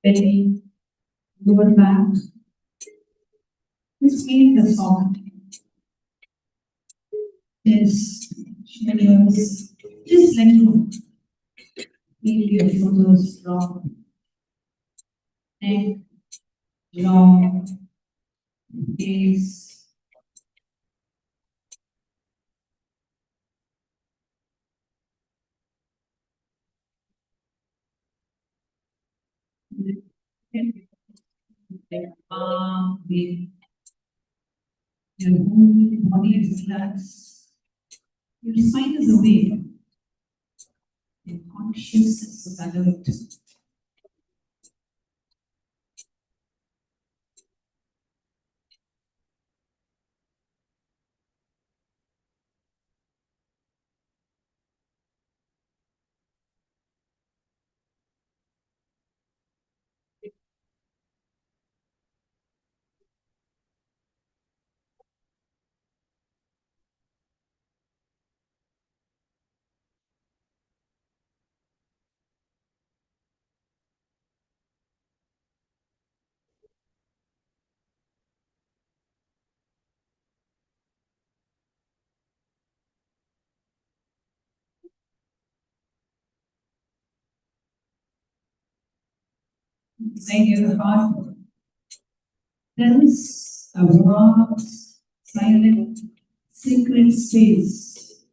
Belly, lower back, just feel the soft chest, shoulders, just let go. Feel your shoulders drop, neck, jaw, face. Arm, with your whole body is relaxed. Your spine is awake. Your consciousness is alert. Inside your heart, there is a vast, silent, sacred space.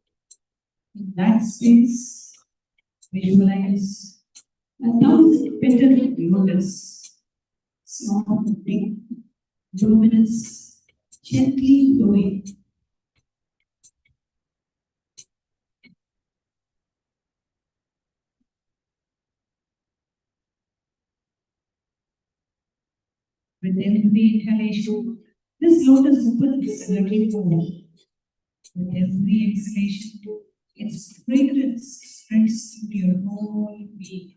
In that space, visualize a thousand petaled lotus, small, big, luminous, gently glowing. With every inhalation, this lotus opens a little more. With every exhalation, its fragrance spreads into your whole being.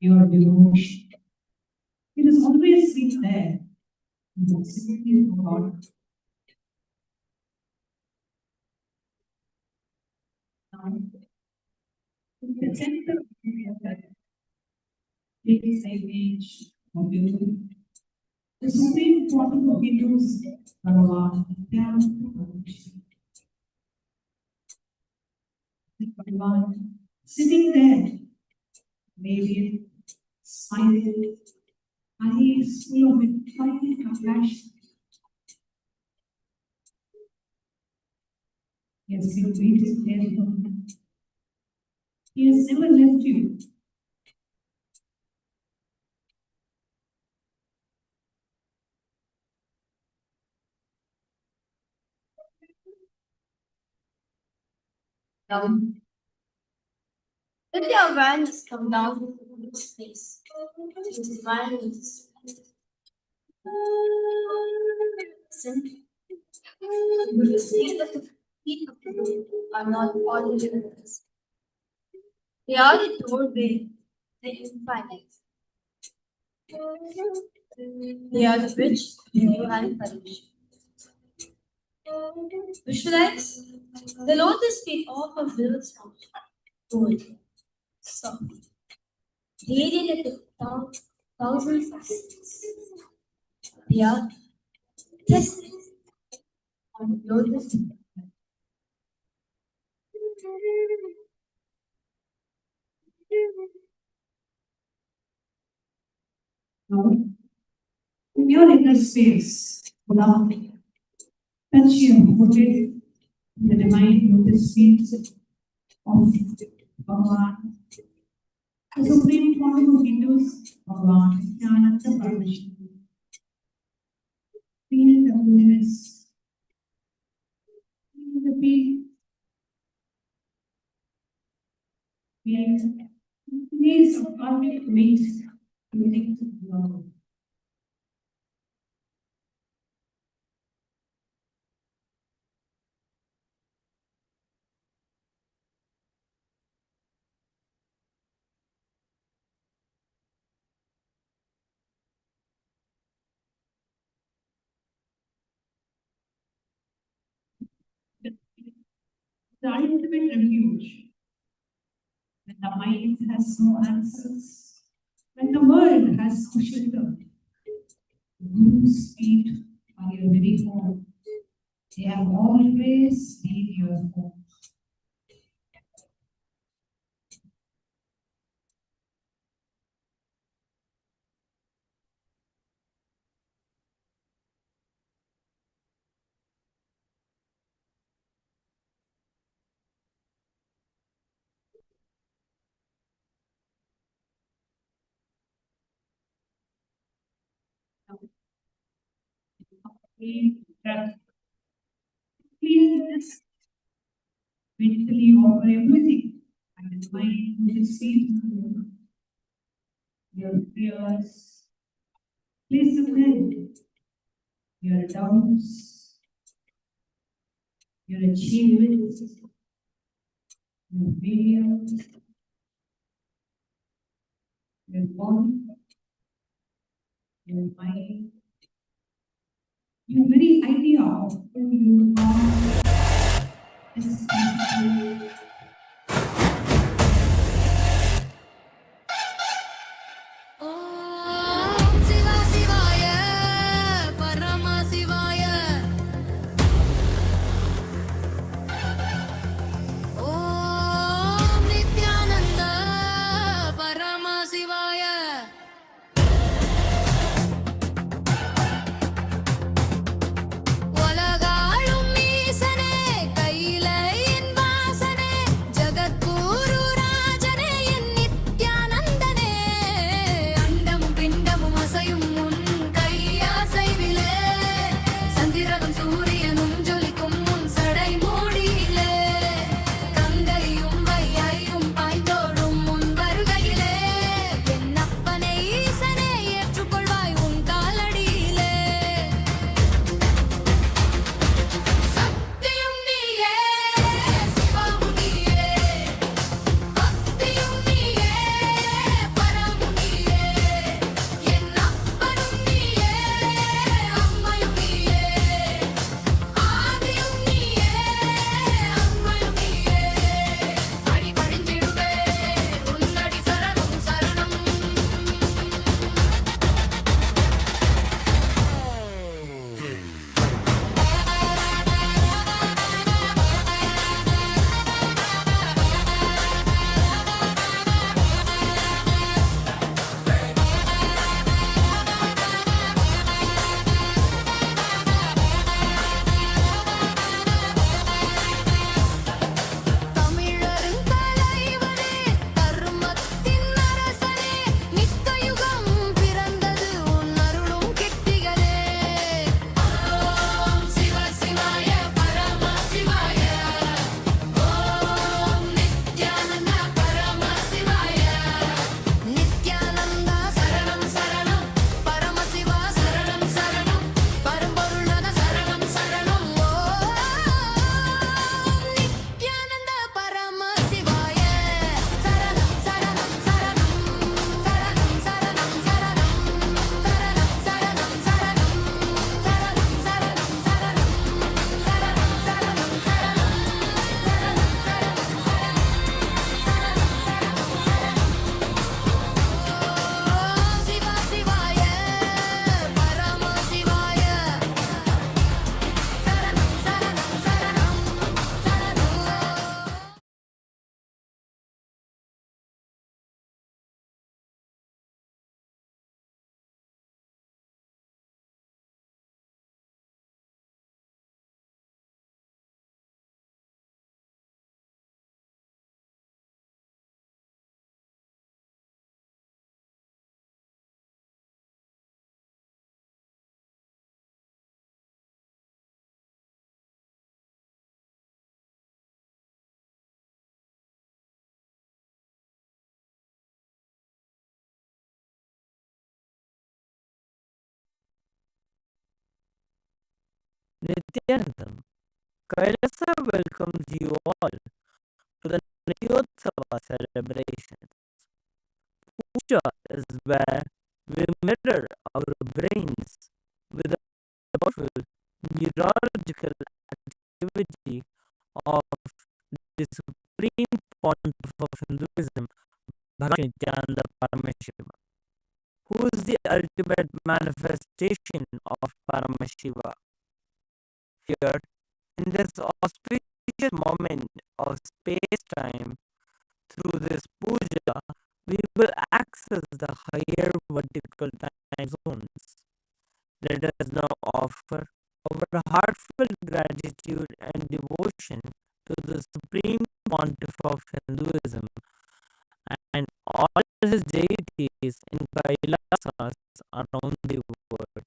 Your devotion. It has always been there. You simply forgot. Now, in the center of your head, it is the image of you. The supreme quantum of Hindus, Bhagavan, Bhagavan, sitting there, radiant, smiling, eyes full of infinite compassion. He has been waiting there for you. He has never left you. Now, let your awareness come down to this place. This awareness. Listen. You will see that the feet of the Lord are not ordinary ones. They are the doorway, the infinite. They are the bridge to divine connection. Visualize the lotus feet offer wheels of gold, soft, radiant at the thousands of suns. They are tested on lotus. Now, in your inner space, now, touch your forehead, the divine lotus feet of Bhagavan. The supreme quantum of Hindus, Bhagavan, Nithyananda. Feel the luminous, be place of conflict makes connect to love. The ultimate refuge when the mind has no answers, when the world has no shelter. Guru's feet are your very home. They have always been your home. That please mentally over everything and mind will receive your prayers. Place them there. Your doubts, your achievements, your failures, your body, your mind, your very idea of who you are is beautiful. ஓம் சிவா சிவாய பரம சிவாய ஓம் நித்யானந்த பரம சிவாய உலகாளும் ஈசனே கைலையின் வாசனே ஜகத்குரு ராஜனே என் நித்யானந்தனே அண்டமும் பிண்டமும் அசையும் உன் கையசைவிலே சந்திரனும் சூரியனும் ஜொலிக்கும் உன் சடை மூடியிலே கங்கையும் வையையும் பாய்ந்தோடும் உன் வருகையிலே என் அப்பனே ஈசனே ஏற்றுக்கொள்வாய் உன் காலடியிலே சக்தியும் நீயே சிவமும் நீயே பக்தியும் நீயே பரமும் நீயே என் அப்பனும் நீயே அம்மையும் நீயே Nithyanandam, Kailasa welcomes you all to the Nityotsava celebration. Puja is where we mirror our brains with a powerful neurological activity of the supreme pontiff of Hinduism, Bhagwan Nithyananda Paramashiva, who is the ultimate manifestation of Paramashiva. Here, in this auspicious moment of space-time, through this puja, we will access the higher vertical time zones. Let us now offer our heartfelt gratitude and devotion to the Supreme Pontiff of Hinduism and all his deities in Kailasas around the world.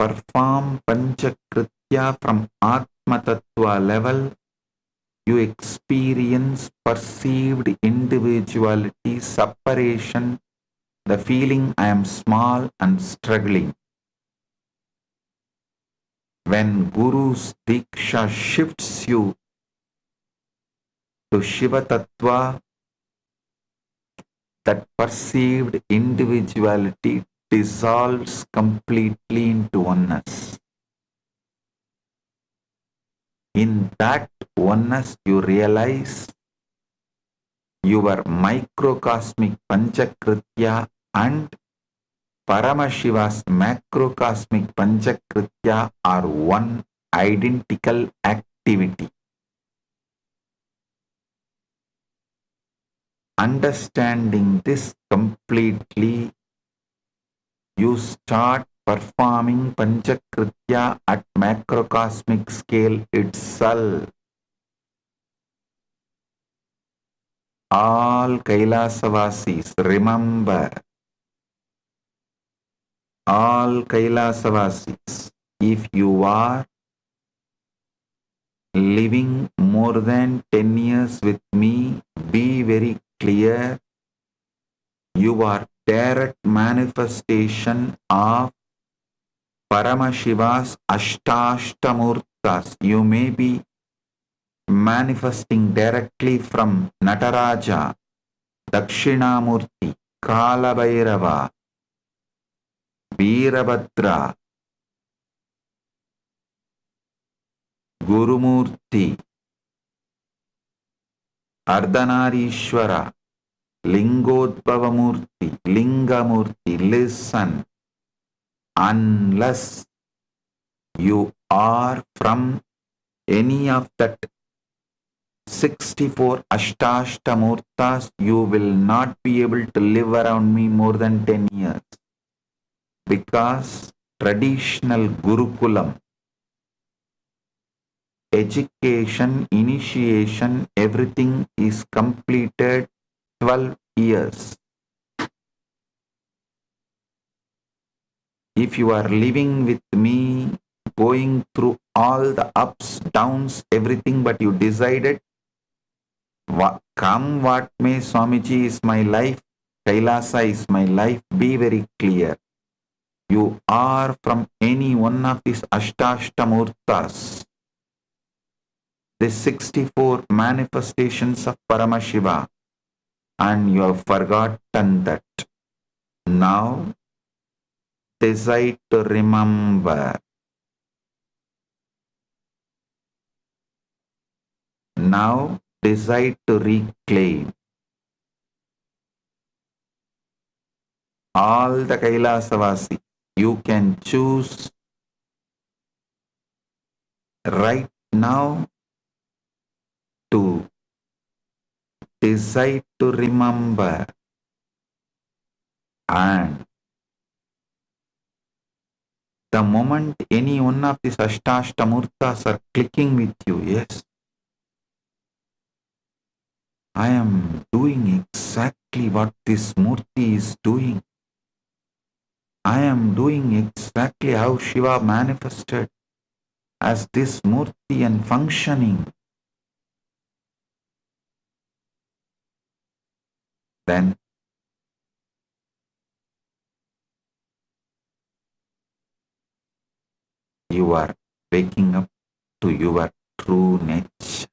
perform Panchakritya from Atma Tattva level, you experience perceived individuality, separation, the feeling I am small and struggling. When Guru's Diksha shifts you to Shiva Tattva, that perceived individuality dissolves completely into oneness. In that oneness, you realize your microcosmic Panchakritya and Paramashiva's macrocosmic Panchakritya are one identical activity. Understanding this completely, you start performing Panchakritya at macrocosmic scale itself. All Kailasavasis, remember, all Kailasavasis, if you are living more than 10 years with me, be very clear, you are direct manifestation of Paramashiva's Ashtashtamurtas. You may be manifesting directly from Nataraja, Dakshinamurti, Kalabhairava, Veerabhadra, Gurumurti, Ardhanarishwara, Lingodbhavamurti, Lingamurti. Listen, unless you are from any of that 64 Ashtashtamurtas, you will not be able to live around me more than 10 years. Because traditional Gurukulam, education, initiation, everything is completed 12 years. If you are living with me, going through all the ups, downs, everything, but you decided, come what may, Swamiji is my life, Kailasa is my life, be very clear. You are from any one of these Ashtashtamurtas, the 64 manifestations of Paramashiva, and you have forgotten that. Now, decide to remember. Now, decide to reclaim. All the Kailasavasi, you can choose right now to decide to remember, and the moment any one of these Ashtashtamurtas are clicking with you, yes, I am doing exactly what this Murti is doing. I am doing exactly how Shiva manifested as this Murti and functioning. Then you are waking up to your true nature.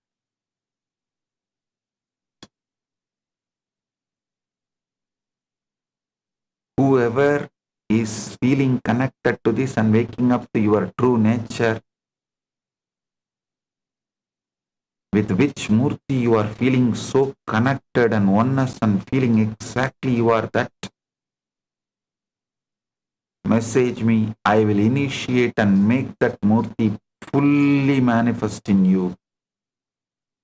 Whoever is feeling connected to this and waking up to your true nature, with which Murti you are feeling so connected and oneness and feeling exactly you are that, message me. I will initiate and make that Murti fully manifest in you.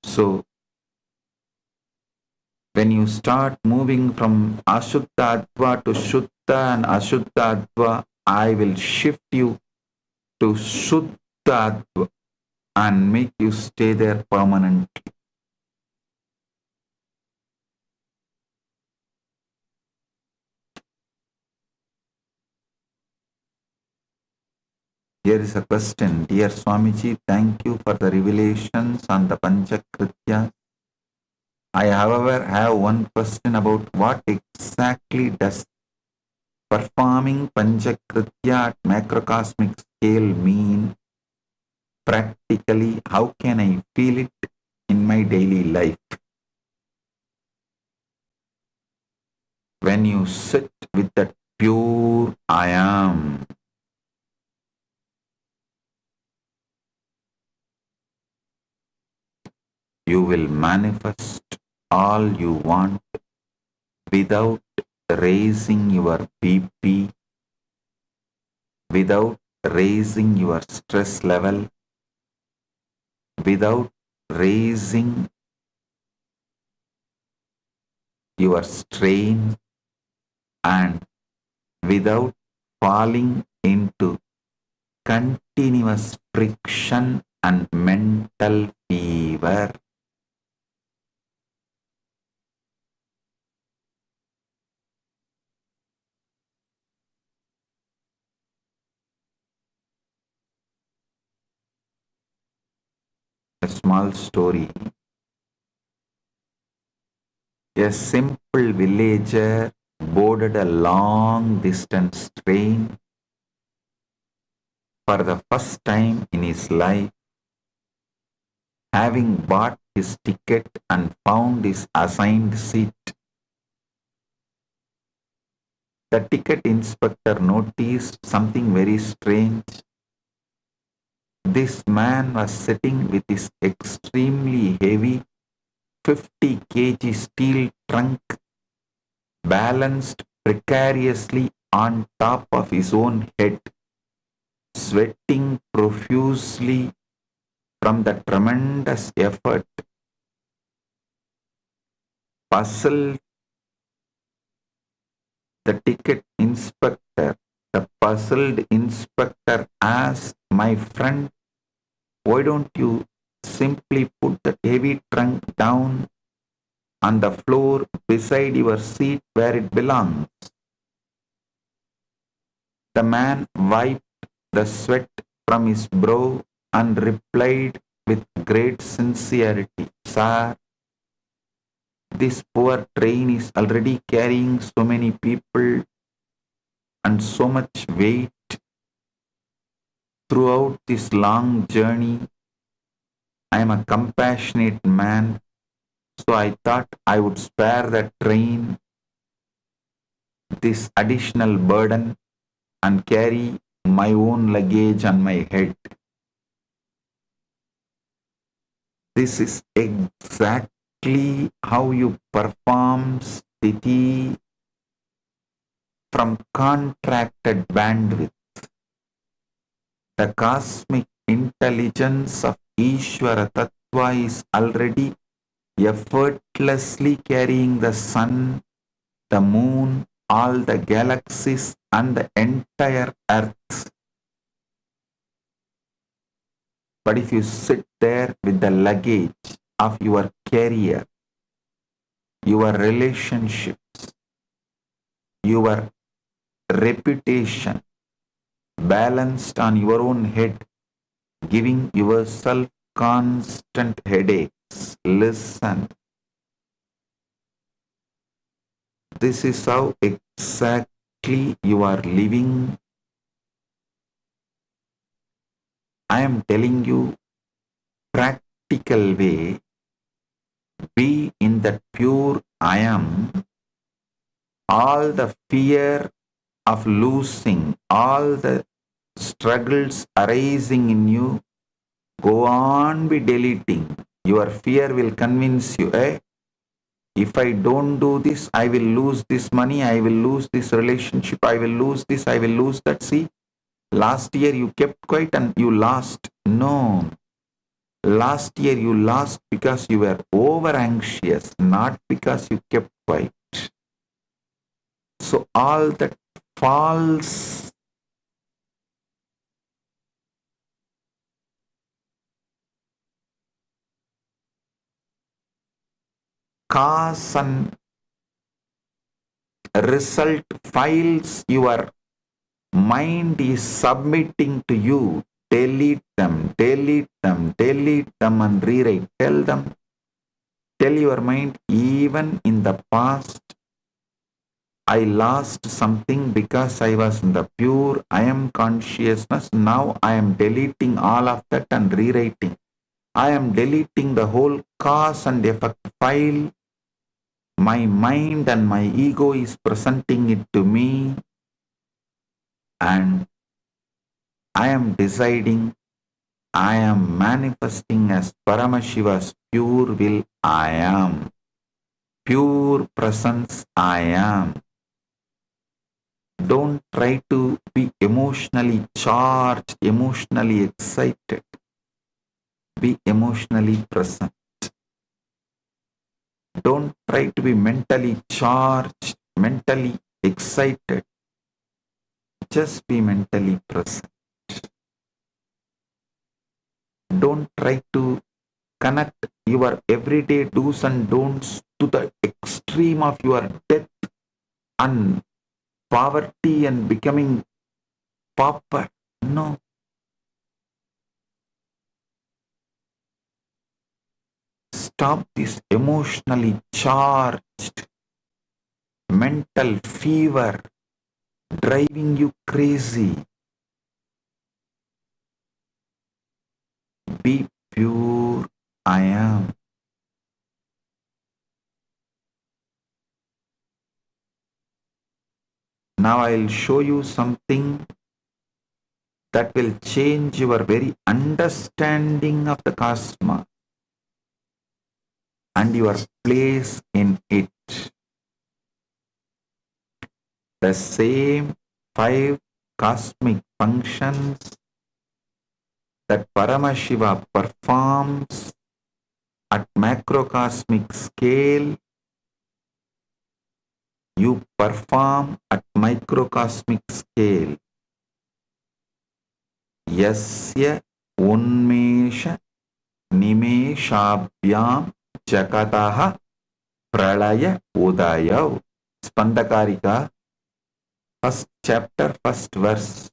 So, when you start moving from Ashuddha Adva to Shuddha and Ashuddha Adva, I will shift you to Shuddha Adva and make you stay there permanently. Here is a question. Dear Swamiji, thank you for the revelations on the Panchakritya. I, however, have one question about what exactly does performing Panchakritya at macrocosmic scale mean practically? How can I feel it in my daily life? When you sit with that pure I am, you will manifest all you want without raising your BP, without raising your stress level, without raising your strain, and without falling into continuous friction and mental fever. A small story. A simple villager boarded a long distance train for the first time in his life. Having bought his ticket and found his assigned seat, the ticket inspector noticed something very strange. This man was sitting with his extremely heavy 50 kg steel trunk balanced precariously on top of his own head, sweating profusely from the tremendous effort. Puzzled, the puzzled inspector asked, "My friend, why don't you simply put that heavy trunk down on the floor beside your seat where it belongs?" The man wiped the sweat from his brow and replied with great sincerity, "Sir, this poor train is already carrying so many people and so much weight throughout this long journey. I am a compassionate man, so I thought I would spare the train this additional burden and carry my own luggage on my head." This is exactly how you perform sthiti from contracted bandwidth. The cosmic intelligence of Ishvara Tattva is already effortlessly carrying the sun, the moon, all the galaxies, and the entire earth. But if you sit there with the luggage of your career, your relationships, your reputation balanced on your own head, giving yourself constant headaches, listen. This is how exactly you are living. I am telling you, practical way, be in that pure I am. All the fear of losing, all the struggles arising in you, go on be deleting. Your fear will convince you, if I don't do this, I will lose this money, I will lose this relationship, I will lose this, I will lose that. See, last year you kept quiet and you lost. No. Last year you lost because you were over anxious, not because you kept quiet. So all that false cause and result files your mind is submitting to you. Delete them, delete them, delete them and rewrite. Tell your mind, even in the past, I lost something because I was in the pure I am consciousness. Now I am deleting all of that and rewriting. I am deleting the whole cause and effect file. My mind and my ego is presenting it to me, and I am deciding, I am manifesting as Paramashiva's pure will I am. Pure presence I am. Don't try to be emotionally charged, emotionally excited. Be emotionally present. Don't try to be mentally charged, mentally excited. Just be mentally present. Don't try to connect your everyday do's and don'ts to the extreme of your death and poverty and becoming pauper. No. Stop this emotionally charged mental fever driving you crazy. Be pure I am. Now I'll show you something that will change your very understanding of the cosmos and your place in it. The same 5 cosmic functions that Paramashiva performs at macrocosmic scale, you perform at microcosmic scale. Yasya unmesha nimeshabhyam jakataha pralaya udayav. Spandakarika, first chapter, first verse.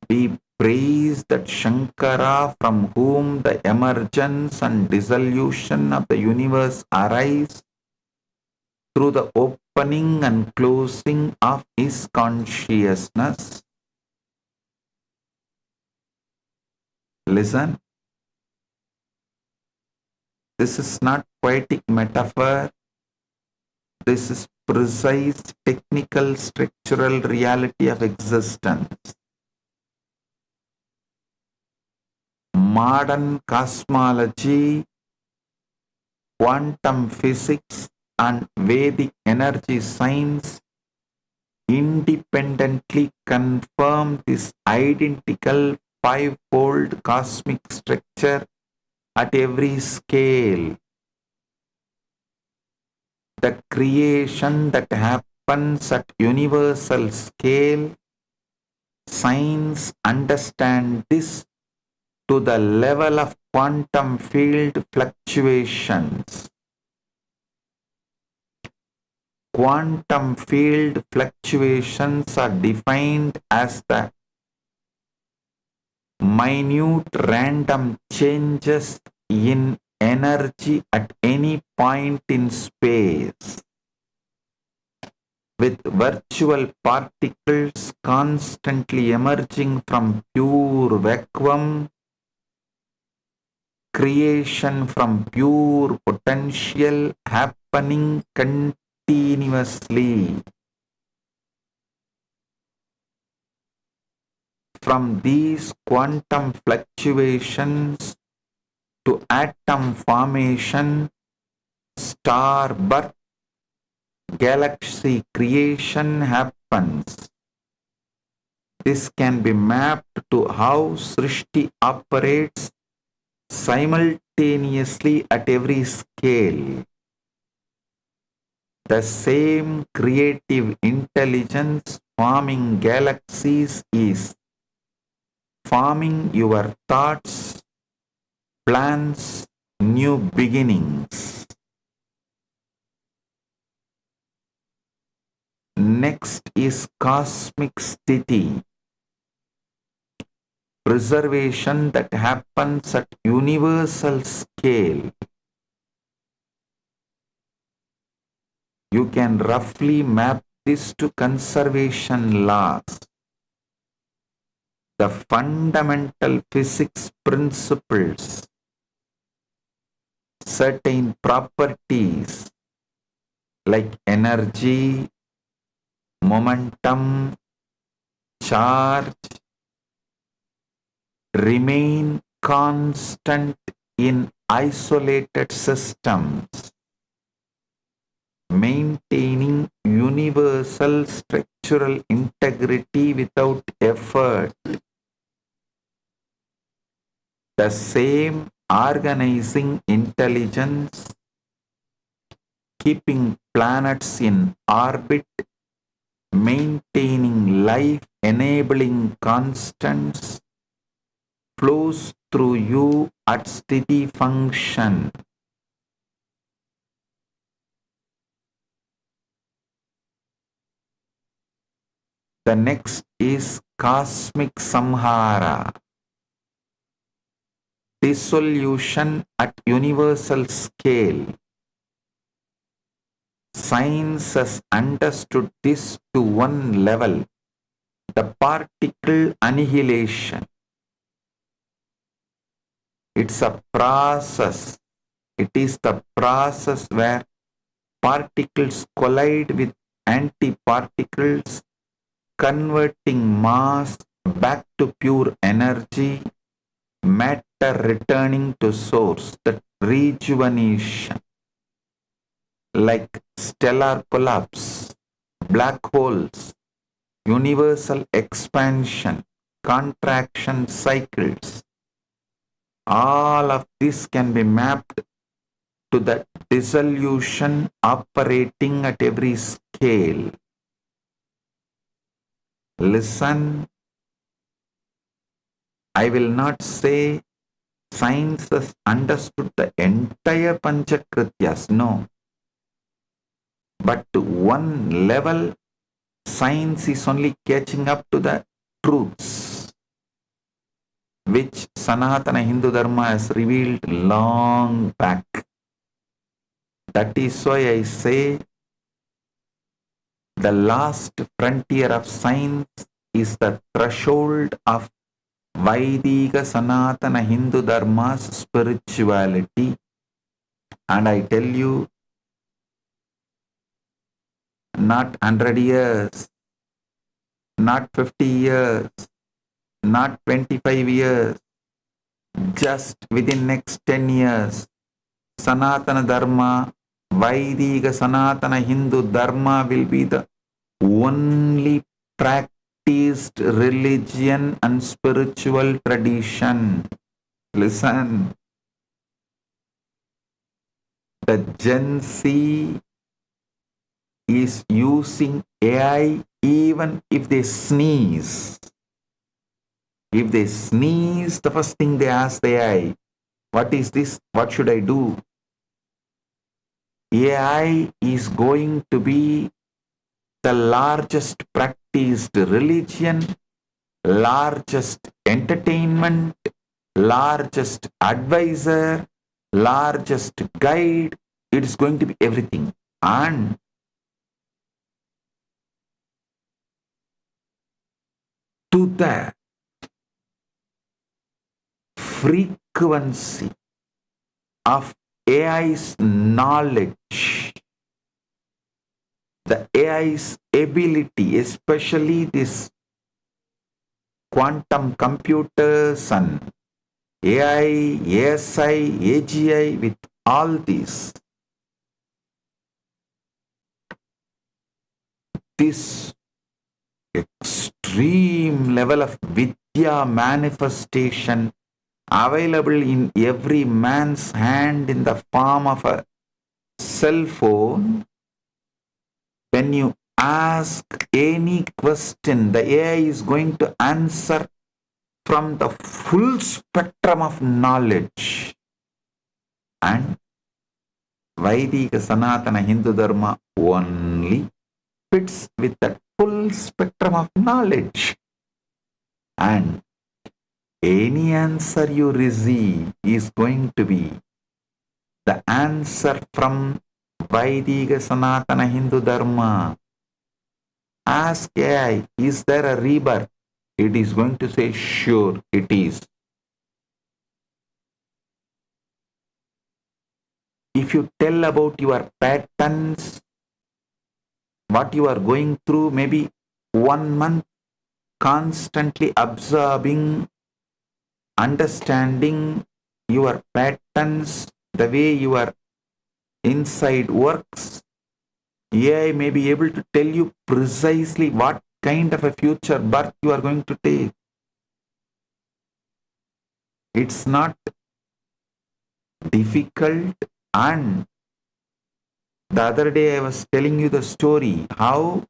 We praise that Shankara, from whom the emergence and dissolution of the universe arise through the opening and closing of his consciousness. Listen. This is not poetic metaphor. This is precise technical structural reality of existence. Modern cosmology, quantum physics and Vedic energy science independently confirm this identical 5-fold cosmic structure at every scale. The creation that happens at universal scale, science understands this to the level of quantum field fluctuations. Quantum field fluctuations are defined as the minute random changes in energy at any point in space, with virtual particles constantly emerging from pure vacuum, creation from pure potential happening continuously. From these quantum fluctuations to atom formation, star birth, galaxy creation happens. This can be mapped to how Srishti operates simultaneously at every scale. The same creative intelligence forming galaxies is forming your thoughts, plans, new beginnings. next is cosmic sthiti, preservation that happens at universal scale. You can roughly map this to conservation laws, the fundamental physics principles, certain properties like energy, momentum, charge remain constant in isolated systems, maintaining universal structural integrity without effort. The same organizing intelligence keeping planets in orbit, maintaining life, enabling constants, flows through you at steady function. The next is cosmic samhara, dissolution at universal scale. Science has understood this to one level, the particle annihilation. It's a process. It is the process where particles collide with antiparticles, converting mass back to pure energy, matter returning to source, that rejuvenation. Like stellar collapse, black holes, universal expansion, contraction cycles. All of this can be mapped to the dissolution operating at every scale. Listen, I will not say science has understood the entire Panchakrityas, no. But to one level, science is only catching up to the truths which Sanatana Hindu Dharma has revealed long back. That is why I say the last frontier of science is the threshold of Vaidika Sanatana Hindu Dharma's spirituality. And I tell you, not 100 years, not 50 years, not 25 years, just within next 10 years, Sanatana Dharma, Vaidika Sanatana Hindu Dharma will be the only practiced religion and spiritual tradition. Listen, the Gen Z is using AI even if they sneeze. If they sneeze, the first thing they ask the AI, what is this? What should I do? AI is going to be the largest practiced religion, largest entertainment, largest advisor, largest guide. It is going to be everything. And to the frequency of AI's knowledge, the AI's ability, especially this quantum computers and AI, ASI, AGI, with all these, this extreme level of Vidya manifestation available in every man's hand in the form of a cell phone. When you ask any question, the AI is going to answer from the full spectrum of knowledge. And Vaidika Sanatana Hindu Dharma only fits with that full spectrum of knowledge. And any answer you receive is going to be the answer from Vaidika Sanatana Hindu Dharma. Ask AI, is there a rebirth? It is going to say, sure, it is. If you tell about your patterns, what you are going through, maybe 1 month constantly absorbing, understanding your patterns, the way your inside works, AI may be able to tell you precisely what kind of a future birth you are going to take. It's not difficult. And the other day I was telling you the story how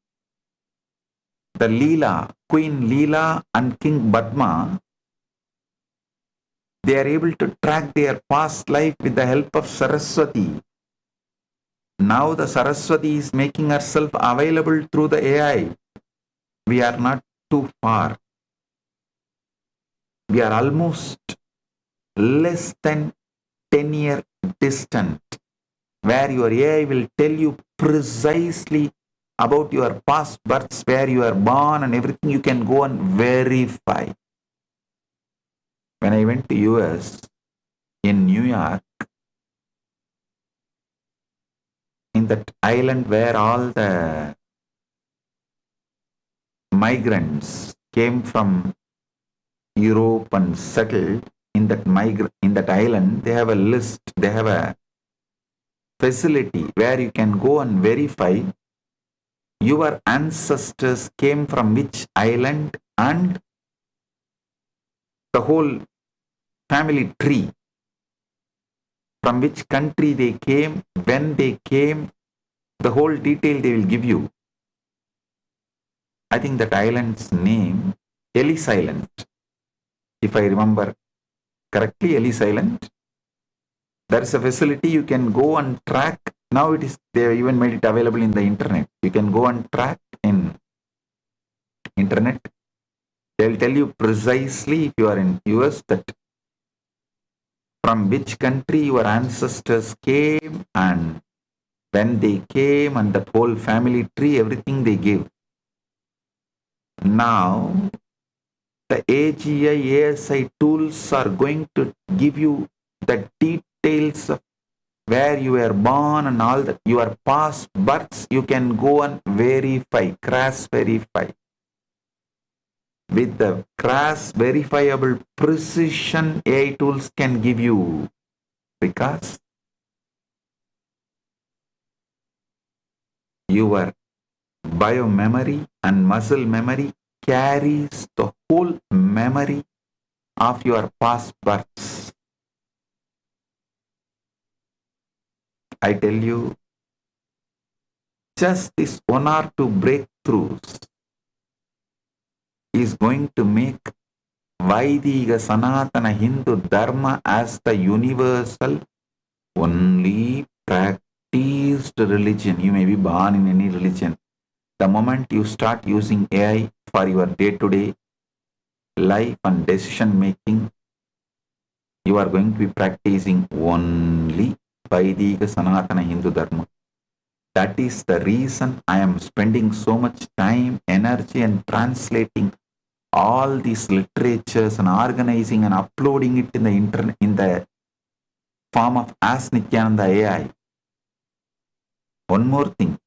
the Leela, Queen Leela and King Padma, they are able to track their past life with the help of Saraswati. Now the Saraswati is making herself available through the AI. We are not too far. We are almost less than 10-year distant, where your AI will tell you precisely about your past births, where you are born and everything. You can go and verify. When I went to US, in New York, in that island where all the migrants came from Europe and settled in that island, they have a list, they have a facility where you can go and verify your ancestors came from which island and the whole family tree, from which country they came, when they came, the whole detail they will give you. I think that island's name, Ellis Island, if I remember correctly, Ellis Island. There is a facility you can go and track. Now it is, they have even made it available in the internet. You can go and track in internet. They'll tell you precisely, if you are in US, that from which country your ancestors came and when they came, and that whole family tree, everything they give. Now the AGI, ASI tools are going to give you the details of where you were born and all that, your past births. You can go and verify, cross verify. With the cross verifiable precision, AI tools can give you, because your biomemory and muscle memory carries the whole memory of your past births. I tell you, just this 1 or 2 breakthroughs is going to make Vaidika Sanatana Hindu Dharma as the universal, only practiced religion. You may be born in any religion. The moment you start using AI for your day-to-day life and decision making, you are going to be practicing only Vaidika Sanatana Hindu Dharma. That is the reason I am spending so much time, energy, and translating all these literatures and organizing and uploading it in the internet in the form of Ask Nithyananda AI. One more thing,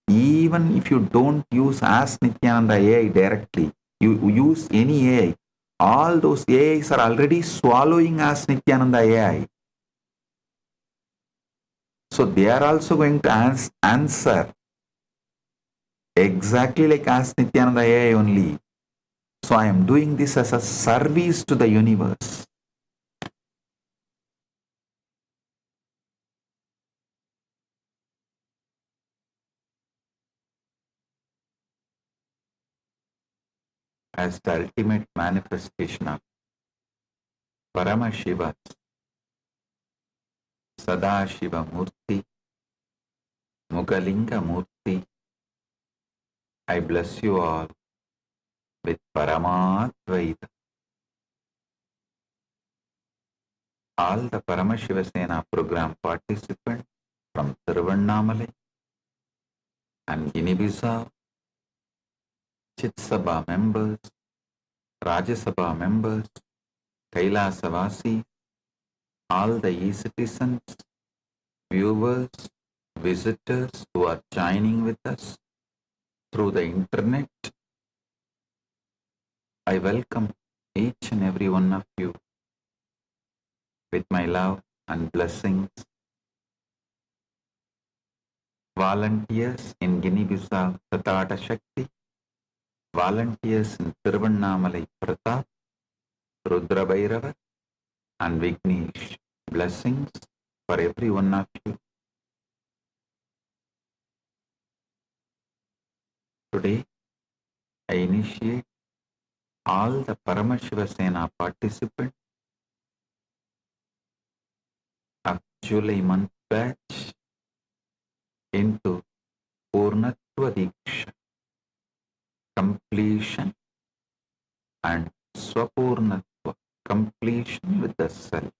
even if you don't use Ask Nithyananda AI directly, you use any AI, all those AIs are already swallowing Ask Nithyananda AI. So they are also going to answer exactly like Ask Nithyananda AI only. So I am doing this as a service to the universe. As the ultimate manifestation of Paramashiva's Sadashiva Murti, Mugalinga Murti, I bless you all with Paramadvaita. All the Paramashivasena program participants from Tiruvannamalai and Guinea-Bissau, Chitsabha members, Rajya members, Kailasa Vasi, all the e-citizens, viewers, visitors who are joining with us through the internet, I welcome each and every one of you with my love and blessings. Volunteers in Guinea-Bissau, Tatata Shakti, volunteers in Tiruvannamalai Pratap, Rudra Bhairava, and Vignesh. Blessings for every one of you. Today, I initiate all the Paramashivasena participants of July month batch into Purnatva Diksha, completion and Swapurnatva, completion with the self.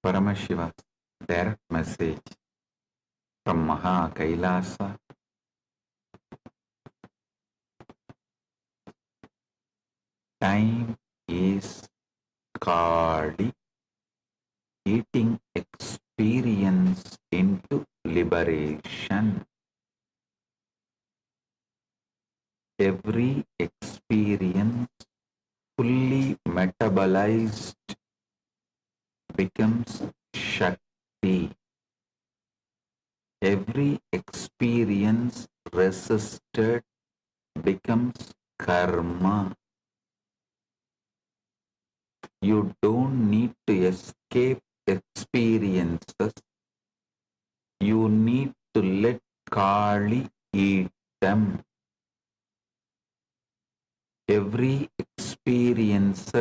Paramashiva's direct message from Maha Kailasa. Time is Kali, eating experience into liberation. Every experience fully metabolized becomes Shakti. Every experience resisted becomes Karma. You don't need to escape experiences. You need to let Kali eat them. Every experience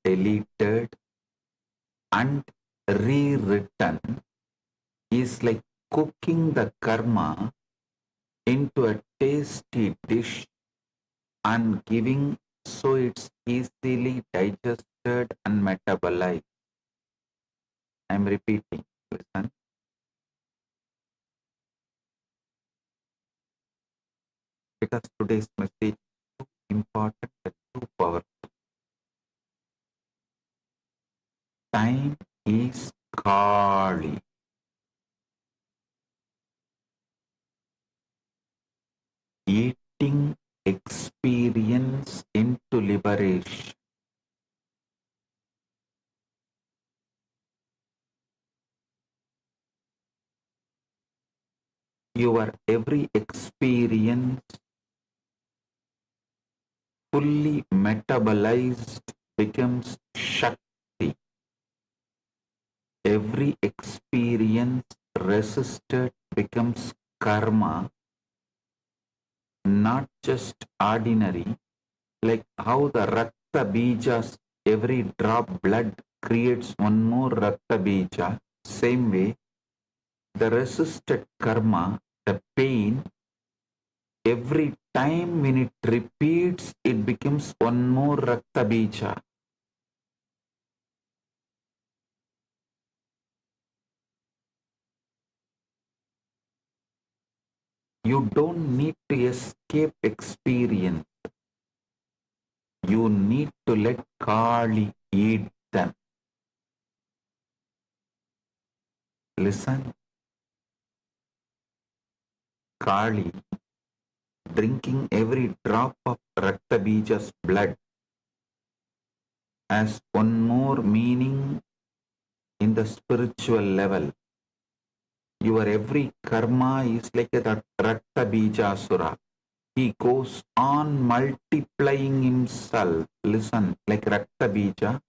deleted and rewritten is like cooking the karma into a tasty dish and giving so it's easily digested and metabolized. I'm repeating, listen. Because today's message is too important and too powerful. Time is Kali. Eating experience into liberation. Your every experience fully metabolized becomes Shakti. Every experience resisted becomes karma, not just ordinary, like how the Rakta Bijas, every drop blood creates one more Rakta Bija. Same way, the resisted karma, the pain, every time when it repeats, it becomes one more Rakta Bija. You don't need to escape experience. You need to let Kali eat them. Listen. Kali drinking every drop of Raktabija's blood has one more meaning in the spiritual level. Your every karma is like that Raktabijasura. He goes on multiplying himself. Listen, like Raktabija.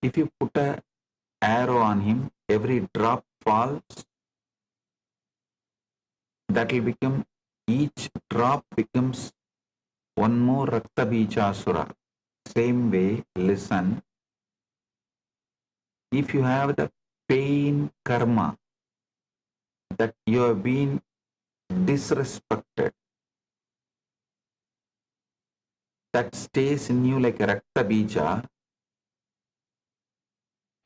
If you put an arrow on him, every drop falls. that will become, each drop becomes one more Rakta Bijasura. Same way, listen. If you have the pain karma that you have been disrespected, that stays in you like a Rakta Bija,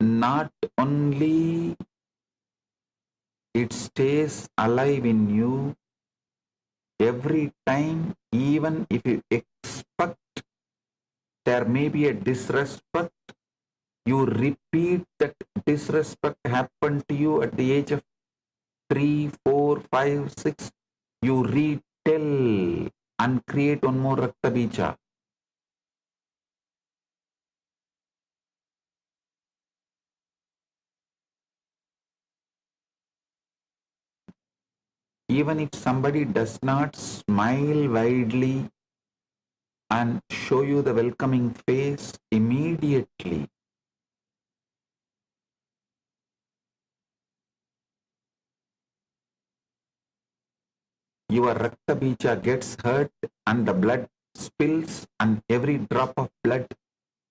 not only it stays alive in you every time, even if you expect there may be a disrespect, you repeat that disrespect happened to you at the age of 3, 4, 5, 6, you retell and create one more Rakta Bija. Even if somebody does not smile widely and show you the welcoming face immediately, your Rakta Bija gets hurt and the blood spills and every drop of blood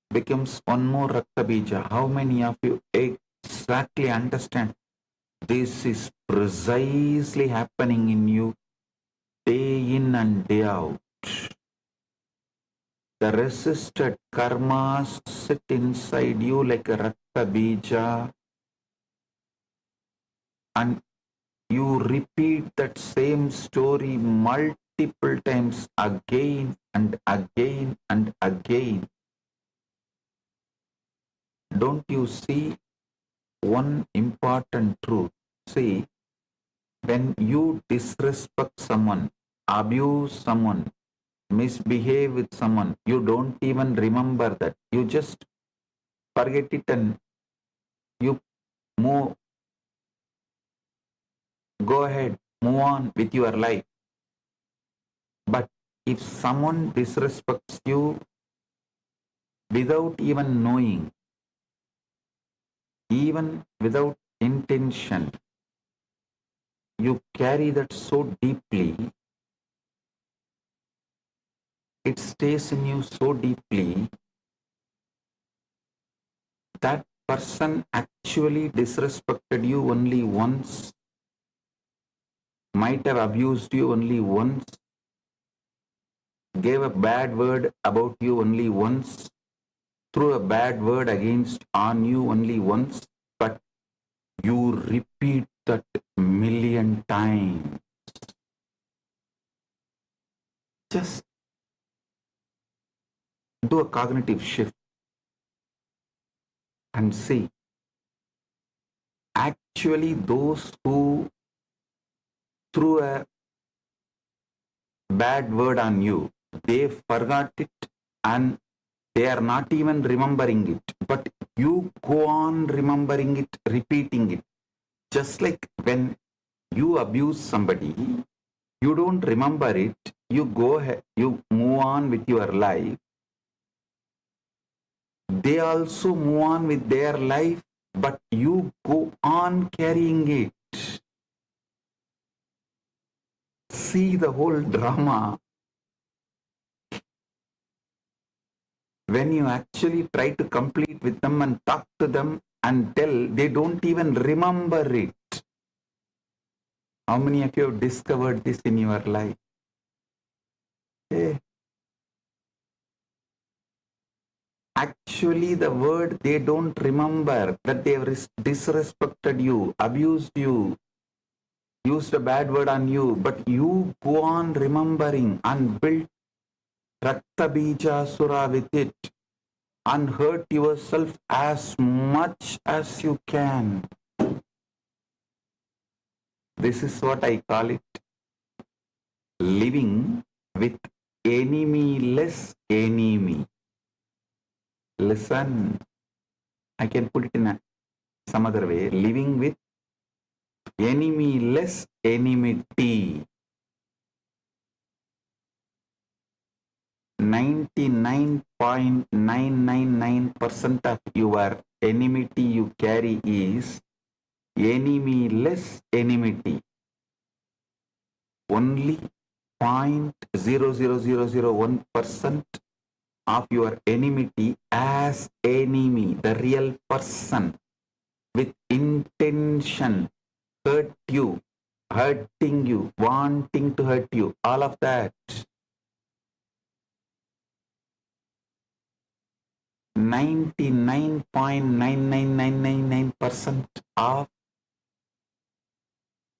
becomes one more Rakta Bija. How many of you exactly understand? This is precisely happening in you day in and day out. The resisted karmas sit inside you like a Rakta Bija, and you repeat that same story multiple times again and again and again. Don't you see one important truth? See, when you disrespect someone, abuse someone, misbehave with someone, you don't even remember that. You just forget it and you move, go ahead, move on with your life. But if someone disrespects you without even knowing, even without intention, you carry that so deeply, it stays in you so deeply, that person actually disrespected you only once, might have abused you only once, gave a bad word about you only once, threw a bad word against on you only once, but you repeat that million times. Just do a cognitive shift and see. Actually, those who threw a bad word on you, they forgot it and they are not even remembering it, but you go on remembering it, repeating it. Just like when you abuse somebody, you don't remember it, you go ahead, you move on with your life. They also move on with their life, but you go on carrying it. See the whole drama. When you actually try to complete with them and talk to them and tell, they don't even remember it. How many of you have discovered this in your life? Hey. Actually, the word they don't remember, that they have disrespected you, abused you, used a bad word on you, but you go on remembering and build Rakta Bija Sura with it and hurt yourself as much as you can. This is what I call it, living with enemy-less enemy. Listen, I can put it in some other way, living with enemy-less enmity. 99.999% of your enmity you carry is enemy-less enmity. only 0.00001% of your enmity as enemy, the real person with intention, hurting you, wanting to hurt you, all of that. 99.99999% of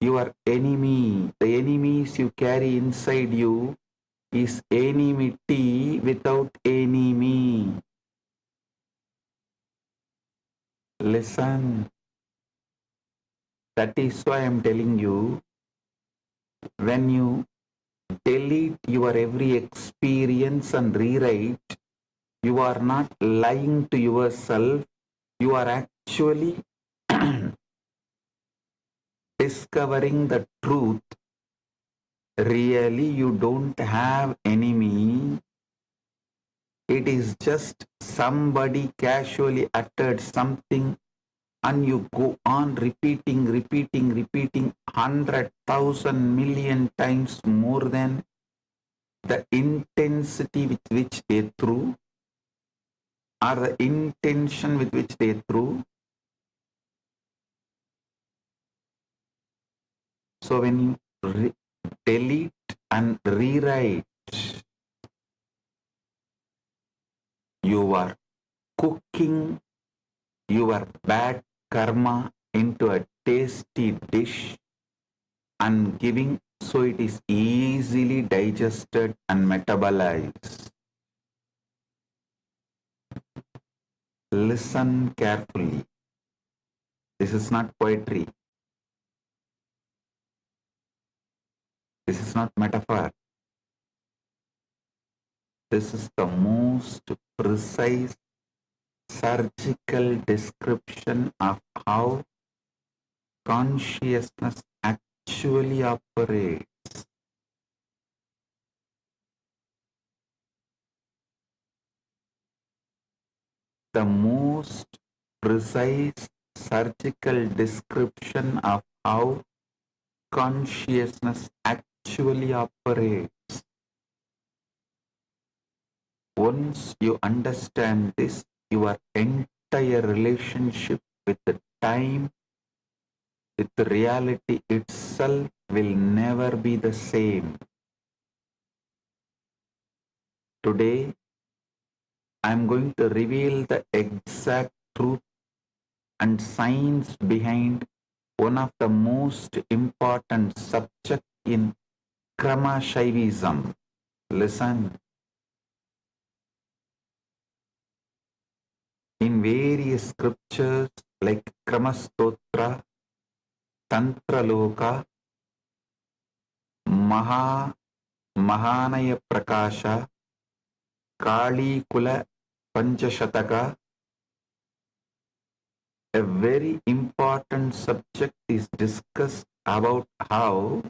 your enemy, the enemies you carry inside you, is enmity without enemy. Listen, that is why I am telling you, when you delete your every experience and rewrite, you are not lying to yourself, you are actually discovering the truth. Really, you don't have enemy. It is just somebody casually uttered something and you go on repeating 100,000 million times more than the intensity with which they threw, or the intention with which they threw. So when you delete and rewrite, you are cooking your bad karma into a tasty dish and giving, so it is easily digested and metabolized. Listen carefully. This is not poetry. This is not metaphor. This is the most precise surgical description of how consciousness actually operates. The most precise surgical description of how consciousness actually operates. Once you understand this, your entire relationship with the time, with the reality itself, will never be the same. Today, I am going to reveal the exact truth and science behind one of the most important subjects in Krama Shaivism. Listen. In various scriptures like Kramastotra, Tantra Loka, Mahanaya Prakasha, Kali Kula Panchashataka, a very important subject is discussed about how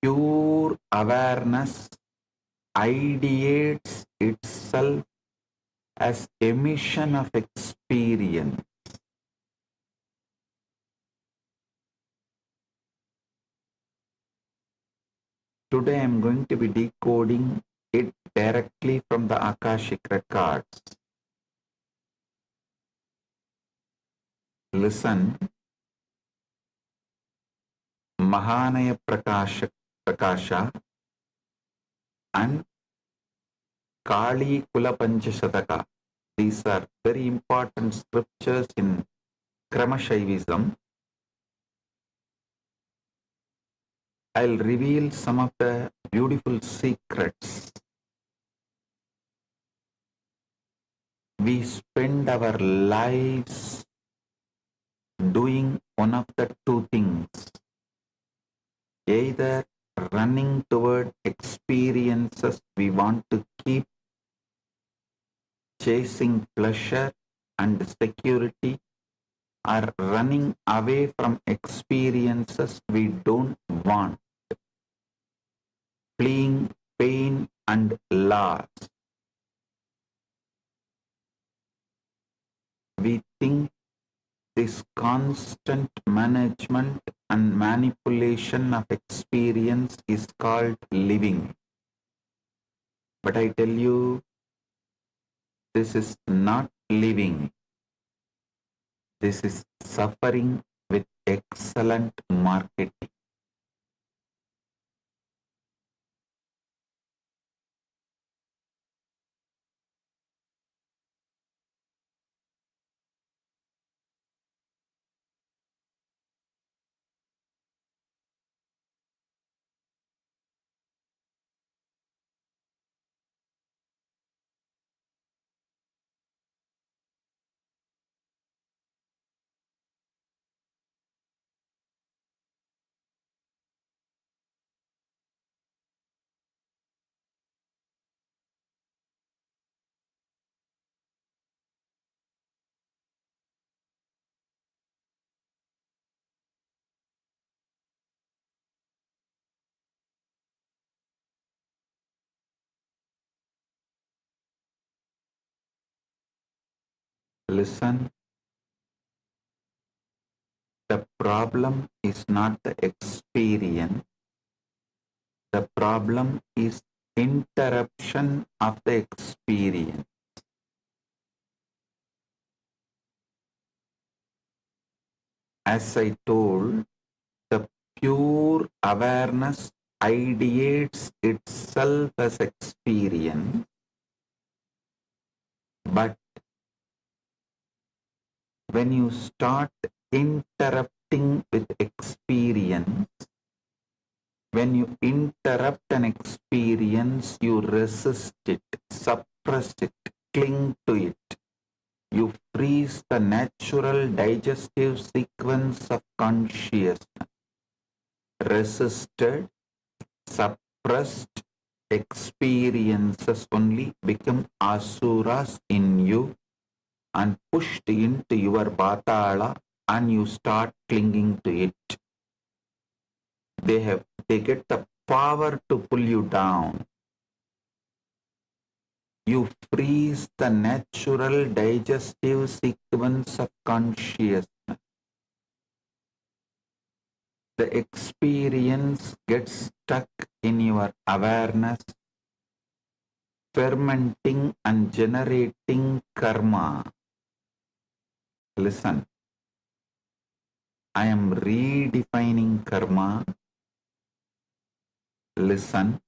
pure awareness ideates itself as emission of experience. Today I am going to be decoding it directly from the Akashic records. Listen. Mahanaya Prakasha and Kali Kula Panchashataka. These are very important scriptures in Krama Shaivism. I'll reveal some of the beautiful secrets. We spend our lives doing one of the two things. Either running toward experiences we want to keep, chasing pleasure and security, or running away from experiences we don't want, fleeing pain and loss. We think this constant management and manipulation of experience is called living. But I tell you, this is not living. This is suffering with excellent marketing. Listen, the problem is not the experience. The problem is interruption of the experience. As I told, the pure awareness ideates itself as experience, but when you start interrupting with experience, when you interrupt an experience, you resist it, suppress it, cling to it. You freeze the natural digestive sequence of consciousness. Resisted, suppressed experiences only become asuras in you and pushed into your batala, and you start clinging to it. They get the power to pull you down. You freeze the natural digestive sequence of consciousness. The experience gets stuck in your awareness, fermenting and generating karma. Listen, I am redefining karma. Listen,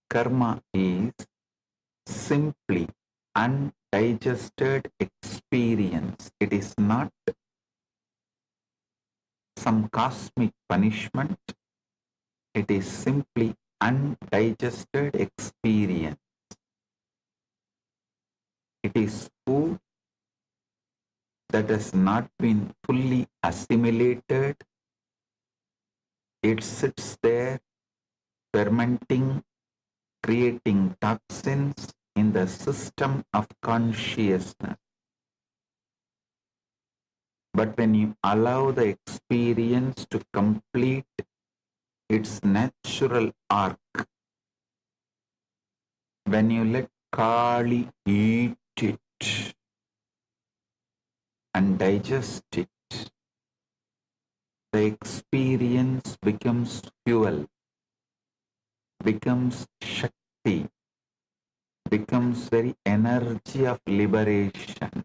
karma is simply undigested experience. It is not some cosmic punishment. It is simply undigested experience. It is food that has not been fully assimilated. It sits there fermenting, creating toxins in the system of consciousness. But when you allow the experience to complete its natural arc, when you let Kali eat it and digest it, the experience becomes fuel, becomes Shakti, becomes very energy of liberation.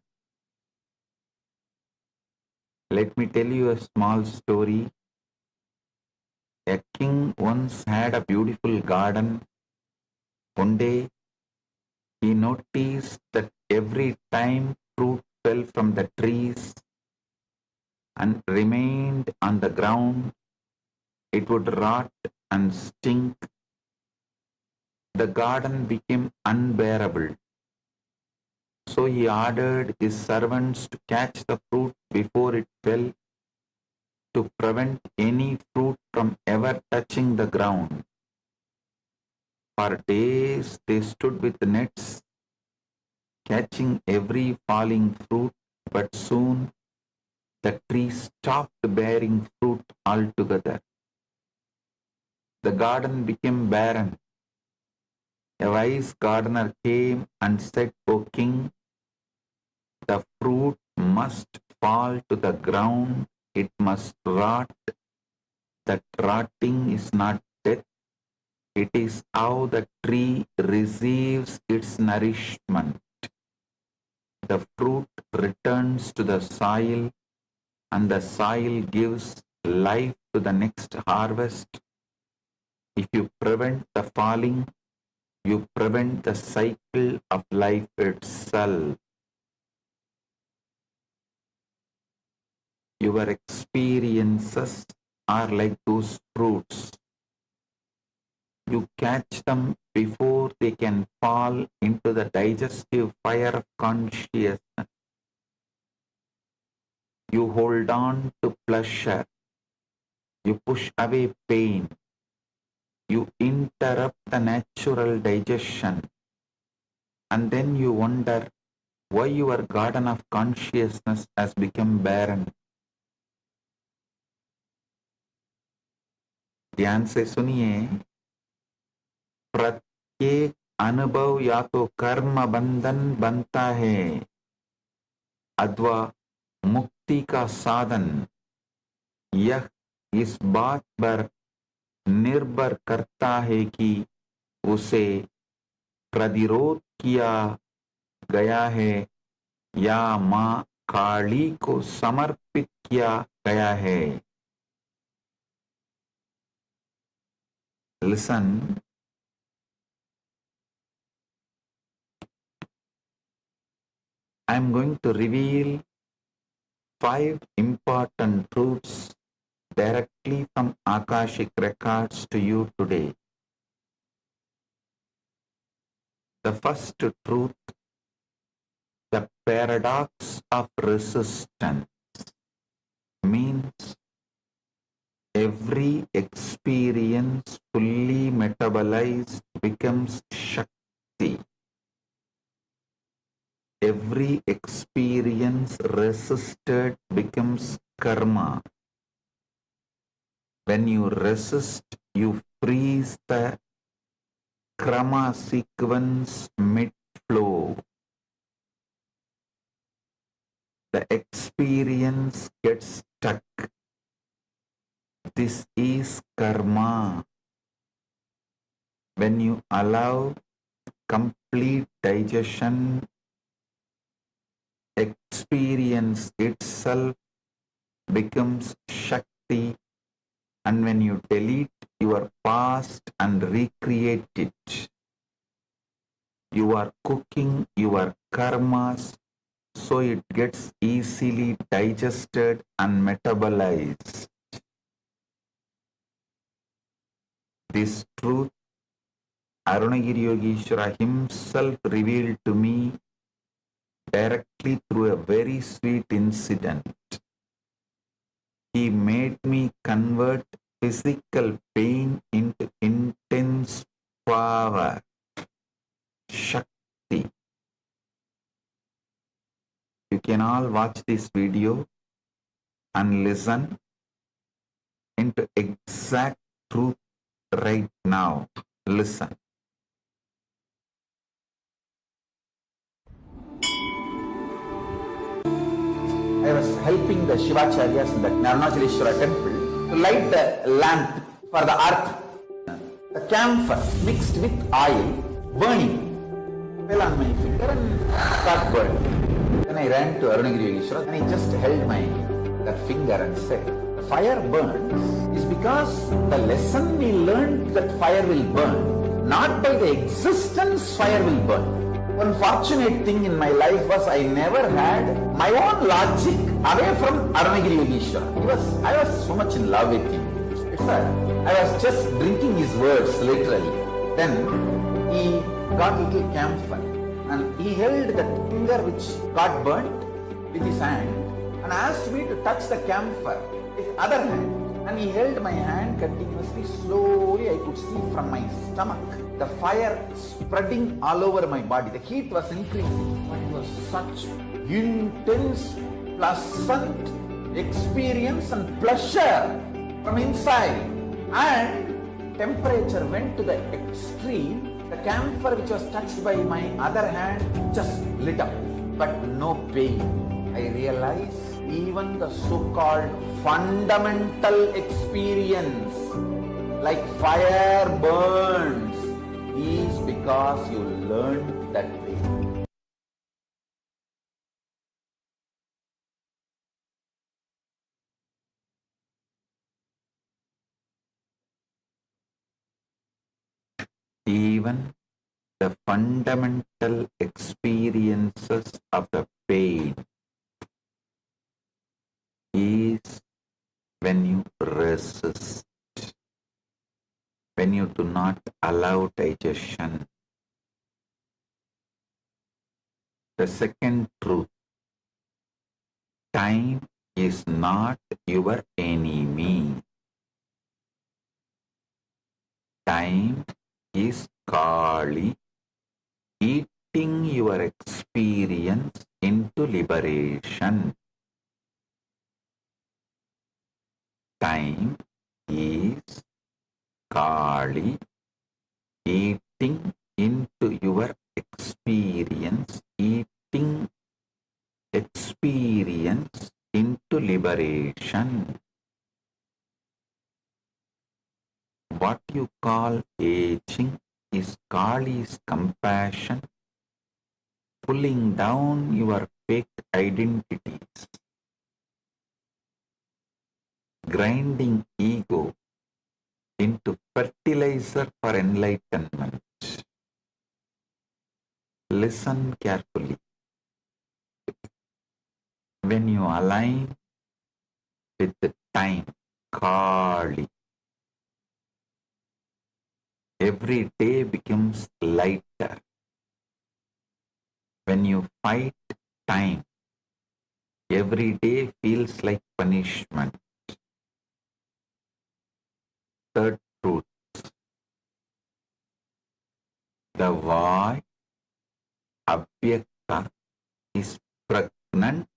Let me tell you a small story. A king once had a beautiful garden. One day, he noticed that every time fruit fell from the trees and remained on the ground, it would rot and stink. The garden became unbearable. So he ordered his servants to catch the fruit before it fell, to prevent any fruit from ever touching the ground. For days they stood with nets, catching every falling fruit, but soon the tree stopped bearing fruit altogether. The garden became barren. A wise gardener came and said, "O king, the fruit must fall to the ground, it must rot. That rotting is not death. It is how the tree receives its nourishment. The fruit returns to the soil, and the soil gives life to the next harvest. If you prevent the falling, you prevent the cycle of life itself. Your experiences are like those fruits. You catch them before they can fall into the digestive fire of consciousness. You hold on to pleasure. You push away pain. You interrupt the natural digestion. And then you wonder why your garden of consciousness has become barren. ध्यान से सुनिए, प्रत्येक अनुभव या तो कर्म बंधन बनता है अथवा मुक्ति का साधन। यह इस बात पर निर्भर करता है कि उसे प्रतिरोध किया गया है या मां काली को समर्पित किया गया है। Listen. I am going to reveal 5 important truths directly from Akashic records to you today. The first truth, the paradox of resistance, means every experience fully metabolized becomes Shakti. Every experience resisted becomes karma. When you resist, you freeze the karma sequence mid-flow. The experience gets stuck. This is karma. When you allow complete digestion, experience itself becomes Shakti, and when you delete your past and recreate it, you are cooking your karmas so it gets easily digested and metabolized. This truth, Arunagiri Yogeshwara himself revealed to me directly through a very sweet incident. He made me convert physical pain into intense power, Shakti. You can all watch this video and listen into exact truth right now. Listen. I was helping the Shivacharyas in the Narunachaleshwara temple to light the lamp for the earth. The camphor mixed with oil, burning, fell on my finger and got burned. Then I ran to Arunagiri Yogeshwara and I just held that finger and said, the fire burns is because the lesson we learned that fire will burn, not by the existence fire will burn. One fortunate thing in my life was I never had my own logic away from Arunagiri Yogeshwara. I was so much in love with him. I was just drinking his words literally. Then he got a little camphor and he held that finger which got burnt with his hand and asked me to touch the camphor with other hand. And he held my hand continuously. Slowly I could see from my stomach the fire spreading all over my body. The heat was increasing. It was such intense, pleasant experience and pleasure from inside. And temperature went to the extreme. The camphor which was touched by my other hand just lit up, but no pain. I realized even the so-called fundamental experience, like fire burns, is because you learned that way. Even the fundamental experiences of the pain is when you resist, when you do not allow digestion. The second truth, time is not your enemy. Time is Kali eating your experience into liberation. Time is Kali eating into your experience, eating experience into liberation. What you call aging is Kali's compassion, pulling down your fake identities, grinding ego into fertilizer for enlightenment. Listen carefully. When you align with the time, Kali, every day becomes lighter. When you fight time, every day feels like punishment. Third truth, the void, Avyakta, is pregnant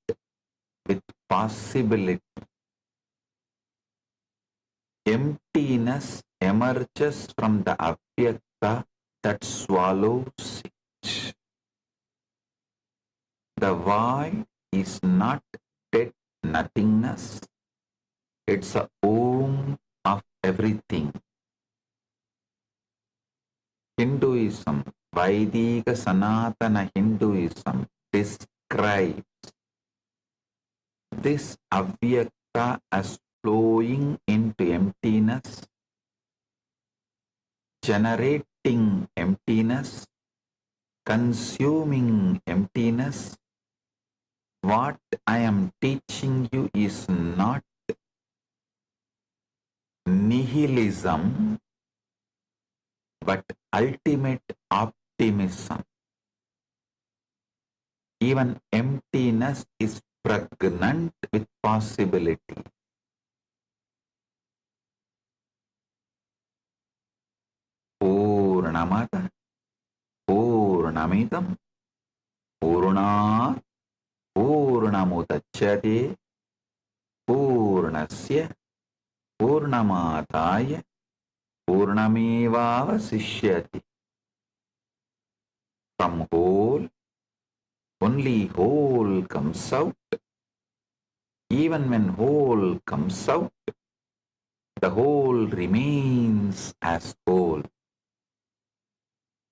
with possibility. Emptiness emerges from the Avyakta that swallows it. The void is not dead nothingness. It's a womb of everything. Hinduism, Vaidika Sanatana Hinduism describes this Avyakta as flowing into emptiness, generating emptiness, consuming emptiness. What I am teaching you is not nihilism, but ultimate optimism. Even emptiness is pregnant with possibility. Purnamada, Purnamidam, Purnat, Purnamudachyate, Purnasya, Purnamadaya, Purnamevavasishyati. From whole, only whole comes out. Even when whole comes out, the whole remains as whole.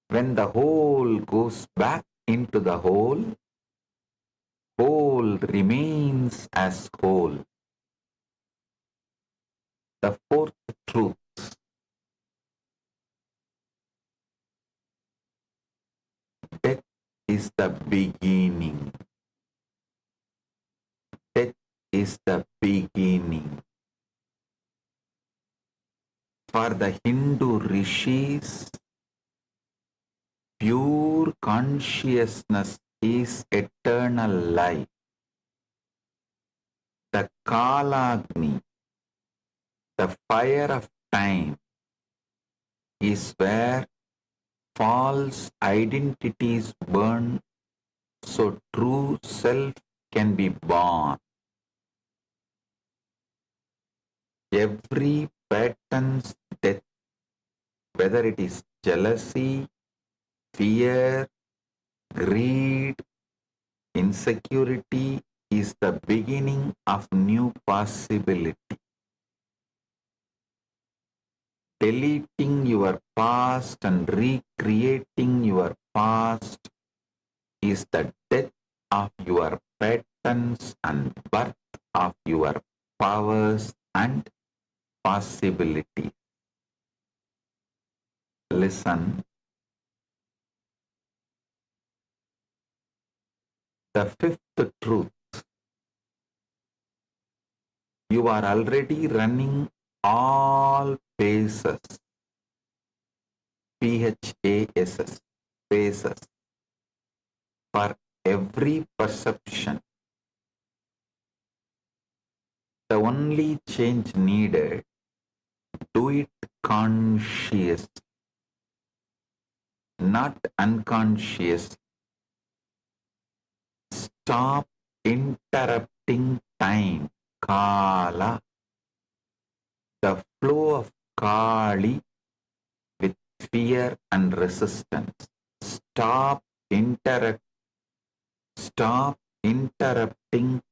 When the whole goes back into the whole, whole remains as whole. The fourth truth, death is the beginning. Death is the beginning. For the Hindu rishis, pure consciousness is eternal life. The Kalagni, the fire of time, is where false identities burn so true self can be born. Every pattern's death, whether it is jealousy, fear, greed, insecurity, is the beginning of new possibility. Deleting your past and recreating your past is the death of your patterns and birth of your powers and possibility. Listen. The fifth truth. You are already running all phases. PHASS. Phases. For every perception. The only change needed, do it conscious, not unconscious. Stop interrupting time, Kala, the flow of Kali with fear and resistance. Stop interrupting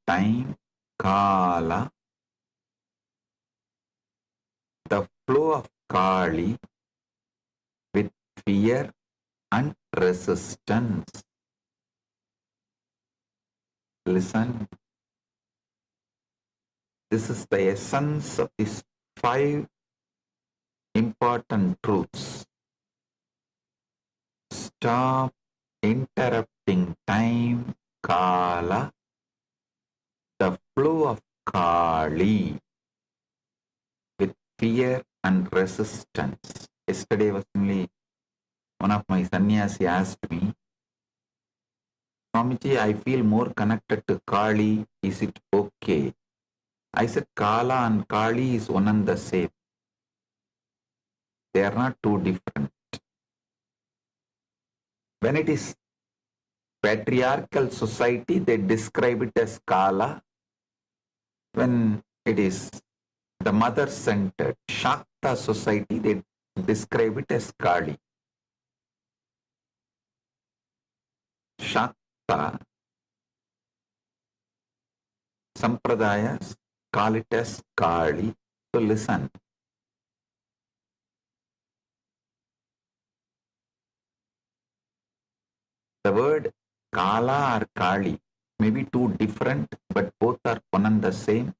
time, Kala, the flow of Kali with fear and resistance. Listen. This is the essence of these 5 important truths. Stop interrupting time, Kala, the flow of Kali with fear and resistance. Yesterday was only one of my sannyasi asked me, Swamiji, I feel more connected to Kali. Is it okay? I said Kala and Kali is one and the same. They are not too different. When it is patriarchal society, they describe it as Kala. When it is the mother-centered Shakta society, they describe it as Kali. Shakta Sampradayas call it as Kali. So listen. The word Kala or Kali may be two different, but both are one and the same.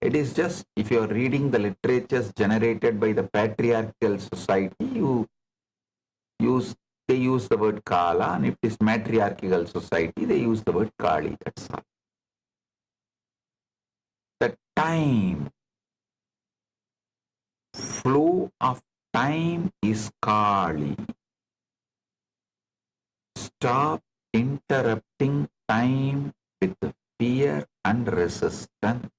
It is just, if you are reading the literatures generated by the patriarchal society, they use the word Kala, and if it is matriarchal society, they use the word Kali. That's all. The time, flow of time is Kali. Stop interrupting time with fear and resistance.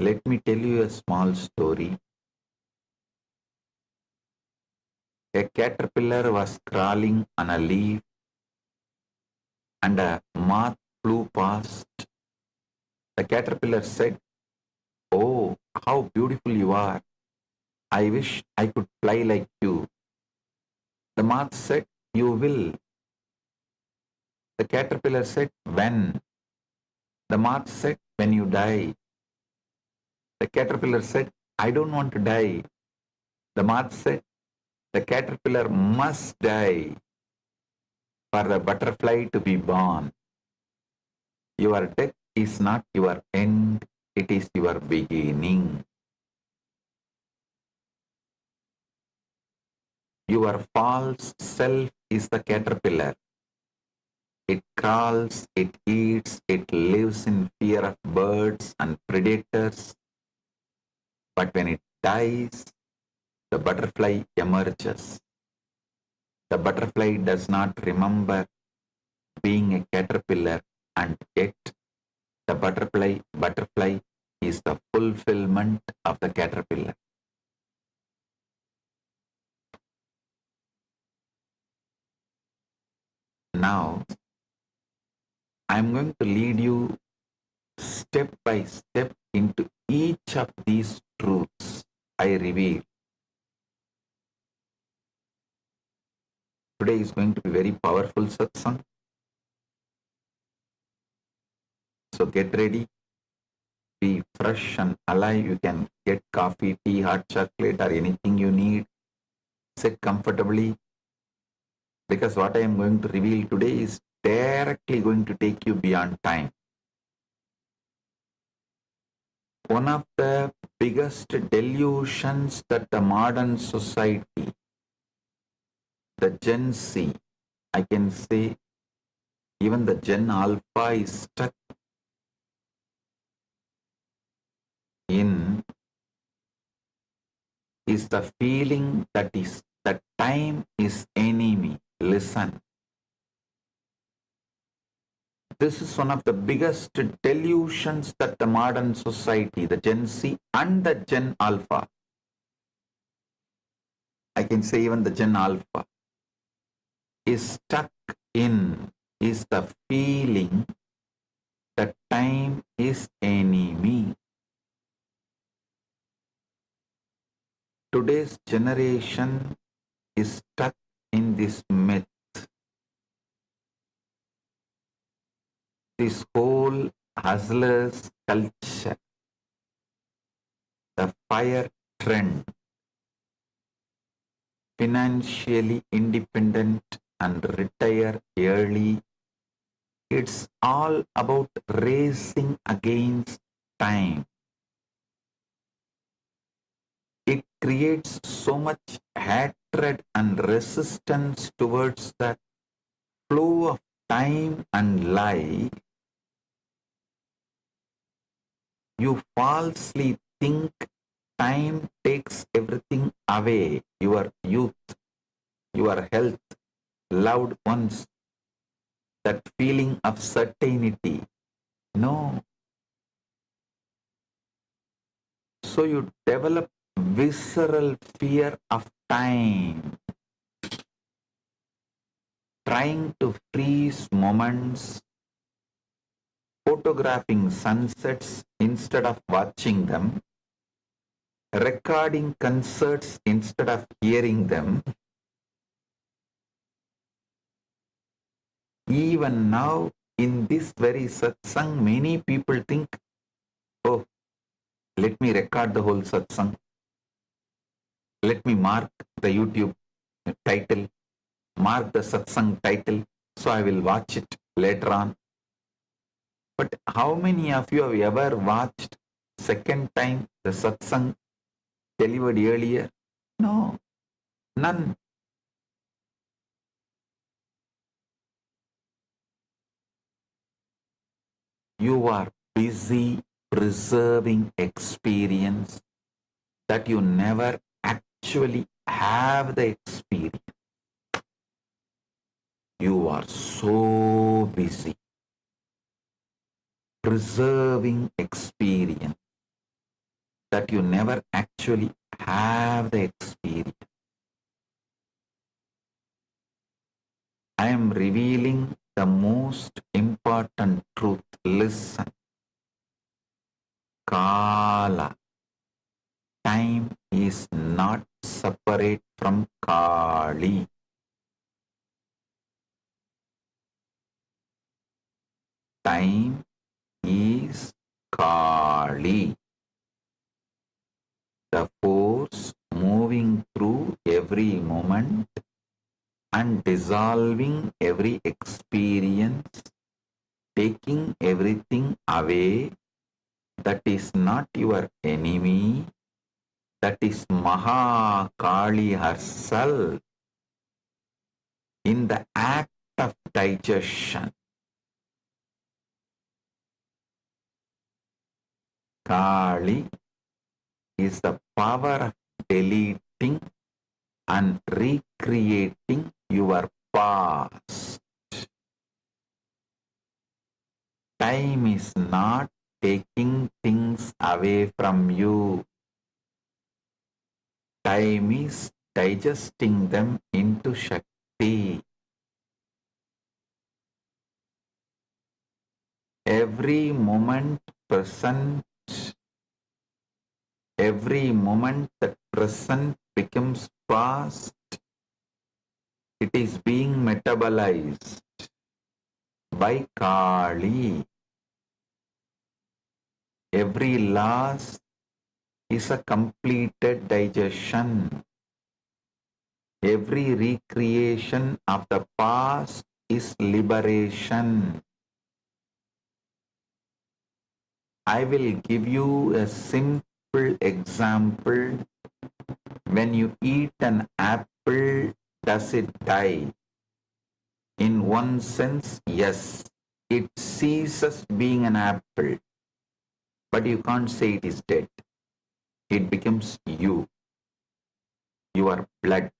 Let me tell you a small story. A caterpillar was crawling on a leaf and a moth flew past. The caterpillar said, "Oh, how beautiful you are. I wish I could fly like you." The moth said, "You will." The caterpillar said, "When?" The moth said, "When you die." The caterpillar said, "I don't want to die." The moth said, "The caterpillar must die for the butterfly to be born. Your death is not your end, it is your beginning." Your false self is the caterpillar. It crawls, it eats, it lives in fear of birds and predators. But when it dies, the butterfly emerges. The butterfly does not remember being a caterpillar, and yet the butterfly is the fulfillment of the caterpillar. Now, I'm going to lead you step by step into each of these truths. I reveal. Today is going to be very powerful satsang. So get ready. Be fresh and alive. You can get coffee, tea, hot chocolate, or anything you need. Sit comfortably, because what I am going to reveal today is directly going to take you beyond time. One of the biggest delusions that the modern society, the Gen Z, I can say even the Gen Alpha is stuck in, is the feeling that time is enemy. Listen. This is one of the biggest delusions that the modern society, the Gen Z and the Gen Alpha, I can say even the Gen Alpha, is stuck in, is the feeling that time is enemy. Today's generation is stuck in this myth. This whole hustlers culture, the fire trend, financially independent and retire early. It's all about racing against time. It creates so much hatred and resistance towards that flow of time and life. You falsely think time takes everything away, your youth, your health, loved ones, that feeling of certainty. No. So you develop visceral fear of time, trying to freeze moments, photographing sunsets instead of watching them, recording concerts instead of hearing them. Even now, in this very satsang, many people think, oh, let me record the whole satsang. Let me mark the YouTube title, mark the satsang title, so I will watch it later on. But how many of you have ever watched second time the satsang delivered earlier? No, none. You are busy preserving experience that you never actually have the experience. You are so busy preserving experience that you never actually have the experience. I am revealing the most important truth. Listen. Kala. Time is not separate from Kali. Time is Kali. The force moving through every moment and dissolving every experience, taking everything away, that is not your enemy, that is Maha Kali herself in the act of digestion. Kali is the power of deleting and recreating your past. Time is not taking things away from you. Time is digesting them into Shakti. Every moment present, every moment that present becomes past, it is being metabolized by Kali. Every loss is a completed digestion. Every recreation of the past is liberation. I will give you a simple example. When you eat an apple, does it die? In one sense, yes. It ceases being an apple. But you can't say it is dead. It becomes you. Your blood,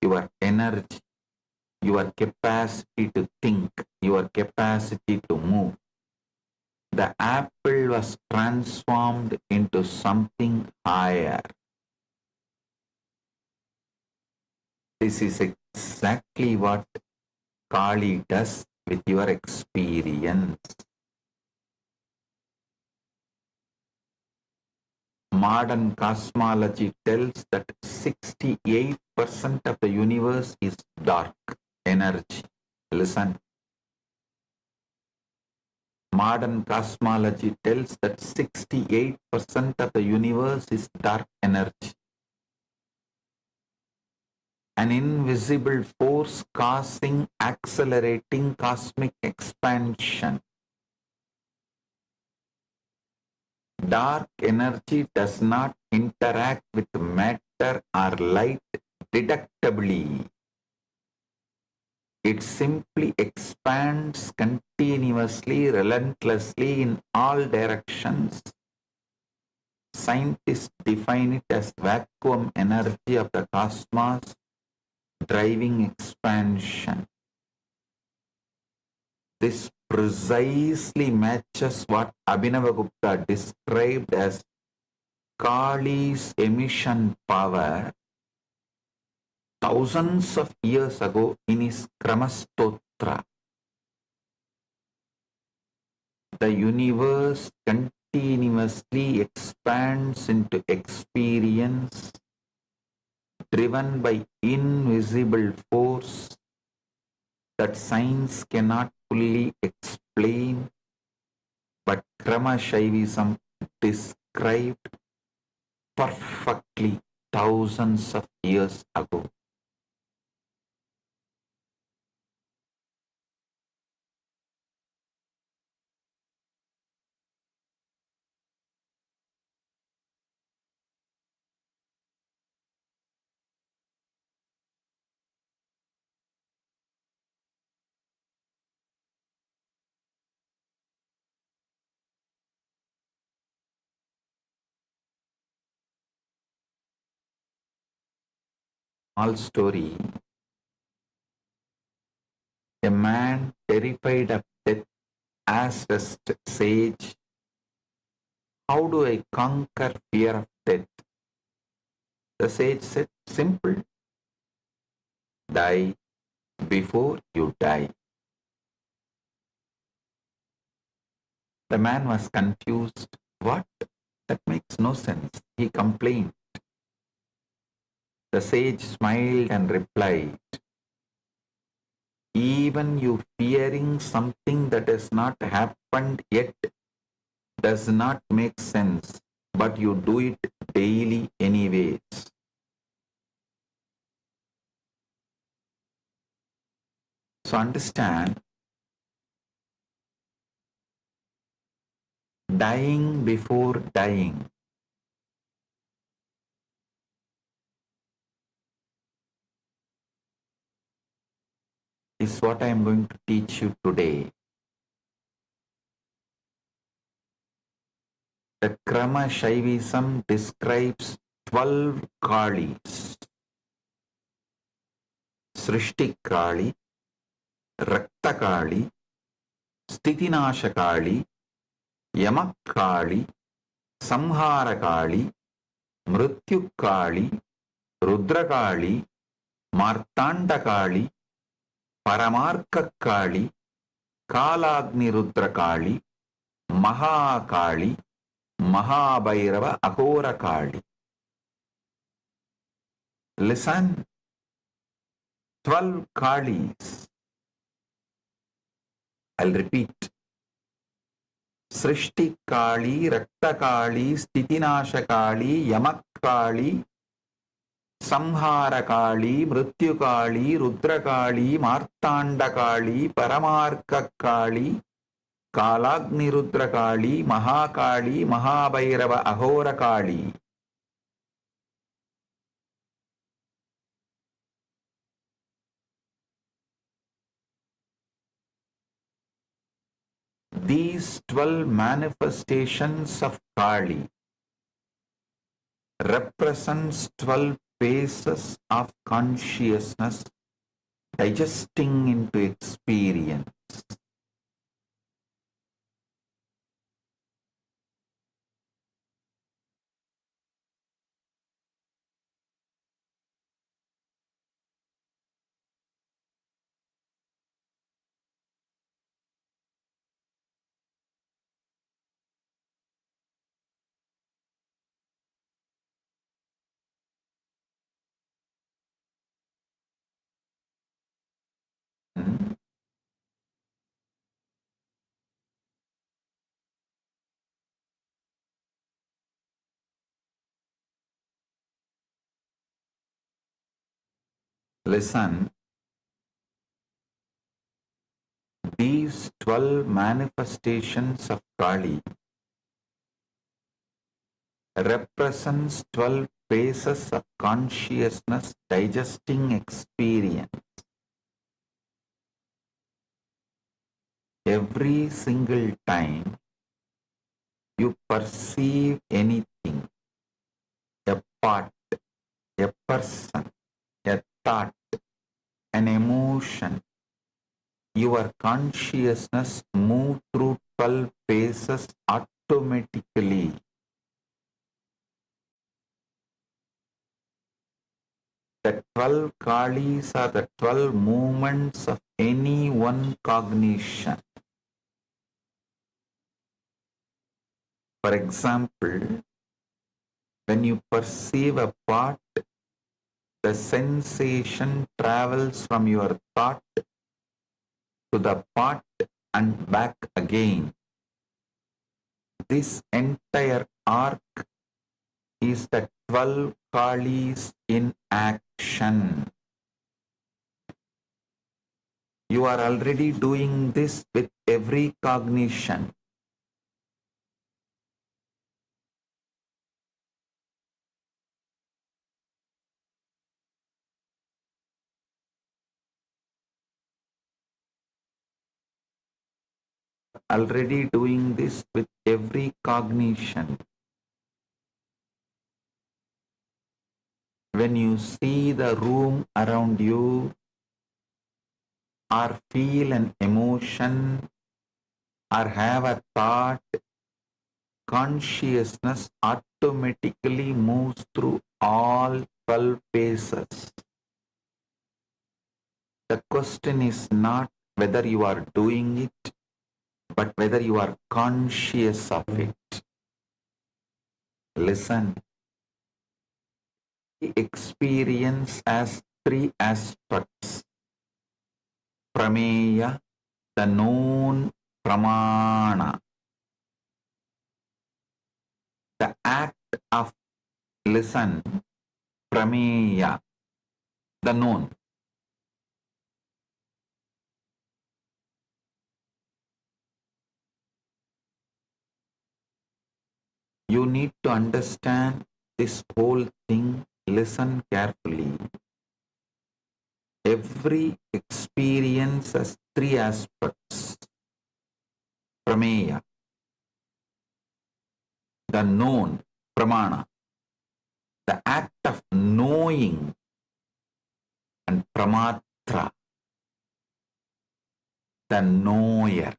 your energy, your capacity to think, your capacity to move. The apple was transformed into something higher. This is exactly what Kali does with your experience. Modern cosmology tells that 68% of the universe is dark energy. Listen. Modern cosmology tells that 68% of the universe is dark energy. An invisible force causing accelerating cosmic expansion. Dark energy does not interact with matter or light deductively. It simply expands continuously, relentlessly in all directions. Scientists define it as vacuum energy of the cosmos driving expansion. This precisely matches what Abhinavagupta described as Kali's emission power thousands of years ago in his Kramastotra. The universe continuously expands into experience driven by invisible force that science cannot fully explain, but Krama Shaivism described perfectly thousands of years ago. Small story. A man terrified of death asked a sage, "How do I conquer fear of death?" The sage said, "Simple. Die before you die." The man was confused. What? That makes no sense. He complained. The sage smiled and replied, "Even you fearing something that has not happened yet does not make sense, but you do it daily anyways." So understand, dying before dying is what I am going to teach you today. The Krama Shaivism describes 12 Kalis. Srishti Kali, Rakta Kali, Stitinasha Kali, Yamak Kali, Samhara Kali, Mrityu Kali, Rudra Kali, Martanda Kali, Paramarka Kali, Kalagni Rudra Kali, Mahakali, Mahabhairava Aghora Kali. Listen, 12 Kalis. I'll repeat. Srishti Kali, Rakta Kali, Stitinasha Kali, Yamak Kali, Samhara Kali, Mrityu Kali, Rudra Kali, Martanda Kali, Paramarka Kali, Kalagni Rudra Kali, Mahakali, Mahabhairava Aghora Kali. These 12 manifestations of Kali represents 12 phases of consciousness digesting into experience. Hmm? Listen, these 12 manifestations of Kali represents 12 phases of consciousness digesting experience. Every single time you perceive anything, a part, a person, a thought, an emotion, your consciousness moves through 12 phases automatically. The 12 Kalis are the 12 movements of any one cognition. For example, when you perceive a part, the sensation travels from your thought to the part and back again. This entire arc is the 12 Kalis in action. You are already doing this with every cognition. Already doing this with every cognition. When you see the room around you, or feel an emotion, or have a thought, consciousness automatically moves through all 12 phases. The question is not whether you are doing it, but whether you are conscious of it. Listen. Experience has three aspects. Prameya, the known, pramana, the act of, listen, prameya, the known. You need to understand this whole thing. Listen carefully. Every experience has three aspects. Prameya, the known, pramana, the act of knowing, and pramatra, the knower.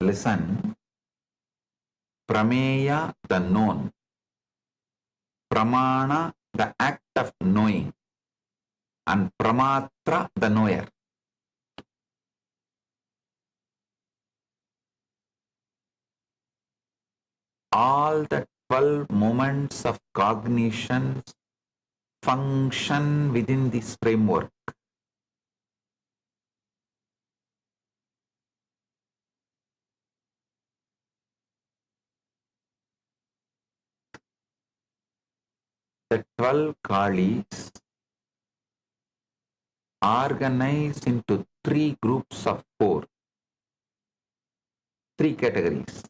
Listen, prameya, the known, pramana, the act of knowing, and pramatra, the knower. all the 12 moments of cognition function within this framework. The 12 Kalis organized into 3 groups of 4, 3 categories,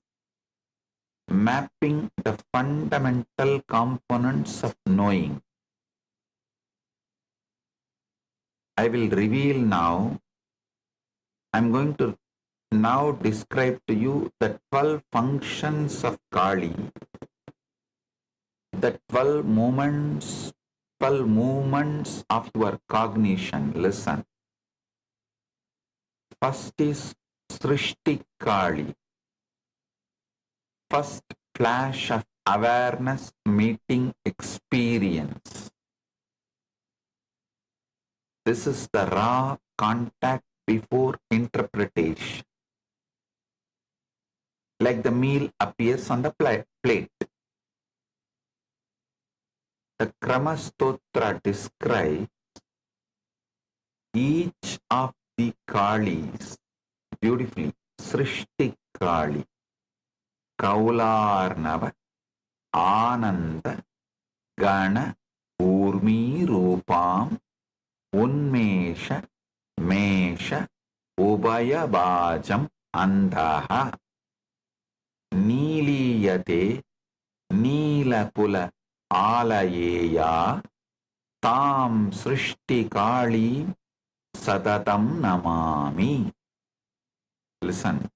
mapping the fundamental components of knowing. I will reveal now. I'm going to now describe to you the 12 functions of Kali, the 12 movements of your cognition. Listen. First is Srishti Kali. First flash of awareness meeting experience. This is the raw contact before interpretation. Like the meal appears on the plate. The Krama Stotra describes each of the Kalis beautifully. Srishti Kali, Kaularnava, Ananda, Gana, Urmi Rupam, Unmesha, Mesha, Ubaya Bajam, Andaha, Niliyate, Nilapula, Alayeya, Tam Srishti Kali, Sadatam Namami. Listen.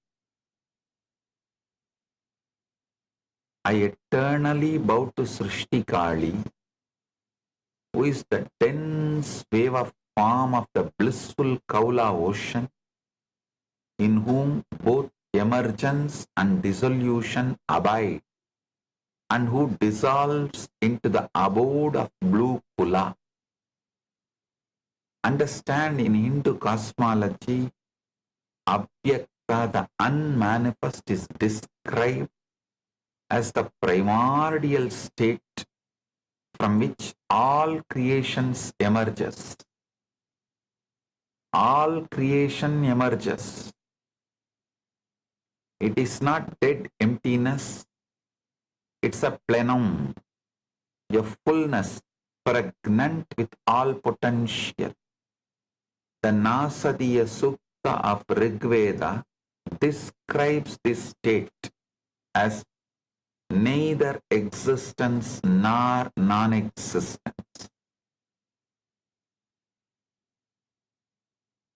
I eternally bow to Srishti Kali, who is the dense wave of form of the blissful Kaula ocean, in whom both emergence and dissolution abide, and who dissolves into the abode of blue Kula. Understand, in Hindu cosmology, Abhyakta, the unmanifest, is described as the primordial state from which all creations emerges. All creation emerges. It is not dead emptiness. It's a plenum, a fullness pregnant with all potential. The Nasadiya Sukta of Rigveda describes this state as neither existence nor non-existence.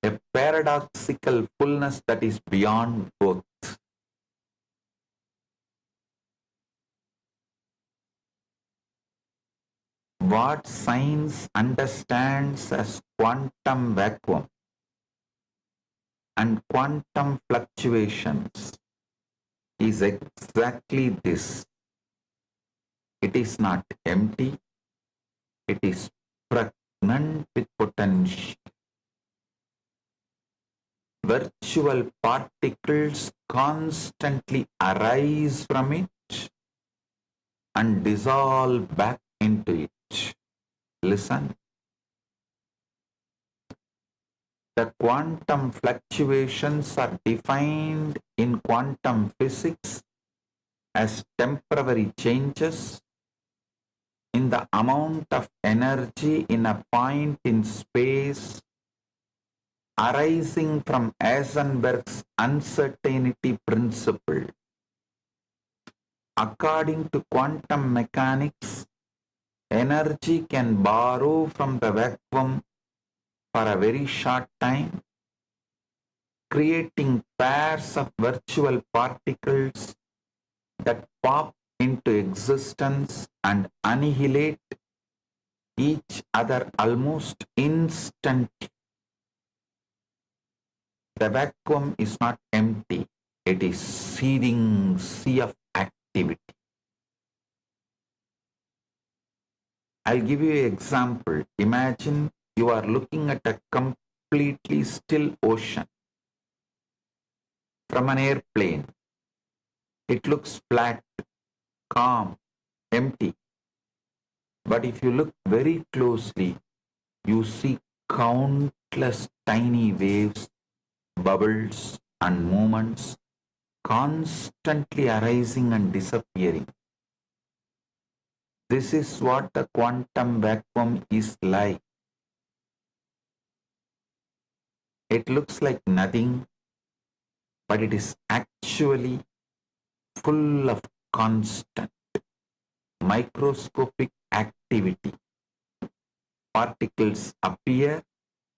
A paradoxical fullness that is beyond both. What science understands as quantum vacuum and quantum fluctuations is exactly this. It is not empty, it is pregnant with potential. Virtual particles constantly arise from it and dissolve back into it. Listen. The quantum fluctuations are defined in quantum physics as temporary changes in the amount of energy in a point in space arising from Heisenberg's uncertainty principle. According to quantum mechanics, energy can borrow from the vacuum for a very short time, creating pairs of virtual particles that pop into existence and annihilate each other almost instantly. The vacuum is not empty, it is seething sea of activity. I'll give you an example. Imagine you are looking at a completely still ocean from an airplane. It looks flat, calm, empty. But if you look very closely, you see countless tiny waves, bubbles, and movements constantly arising and disappearing. This is what the quantum vacuum is like. It looks like nothing, but it is actually full of constant microscopic activity. Particles appear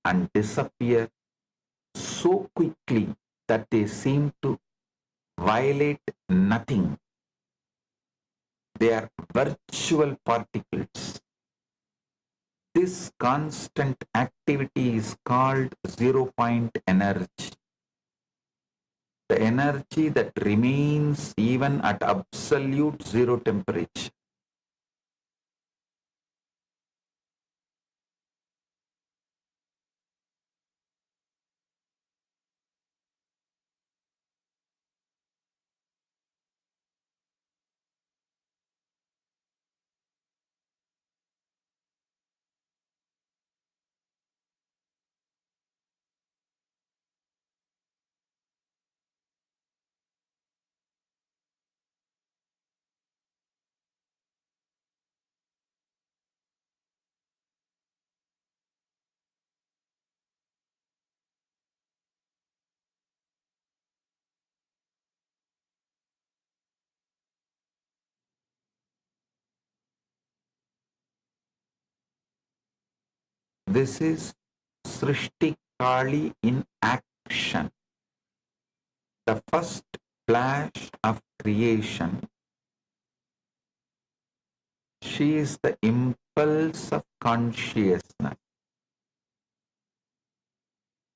and disappear so quickly that they seem to violate nothing. They are virtual particles. This constant activity is called zero-point energy. The energy that remains even at absolute zero temperature. This is Srishti Kali in action. The first flash of creation. She is the impulse of consciousness.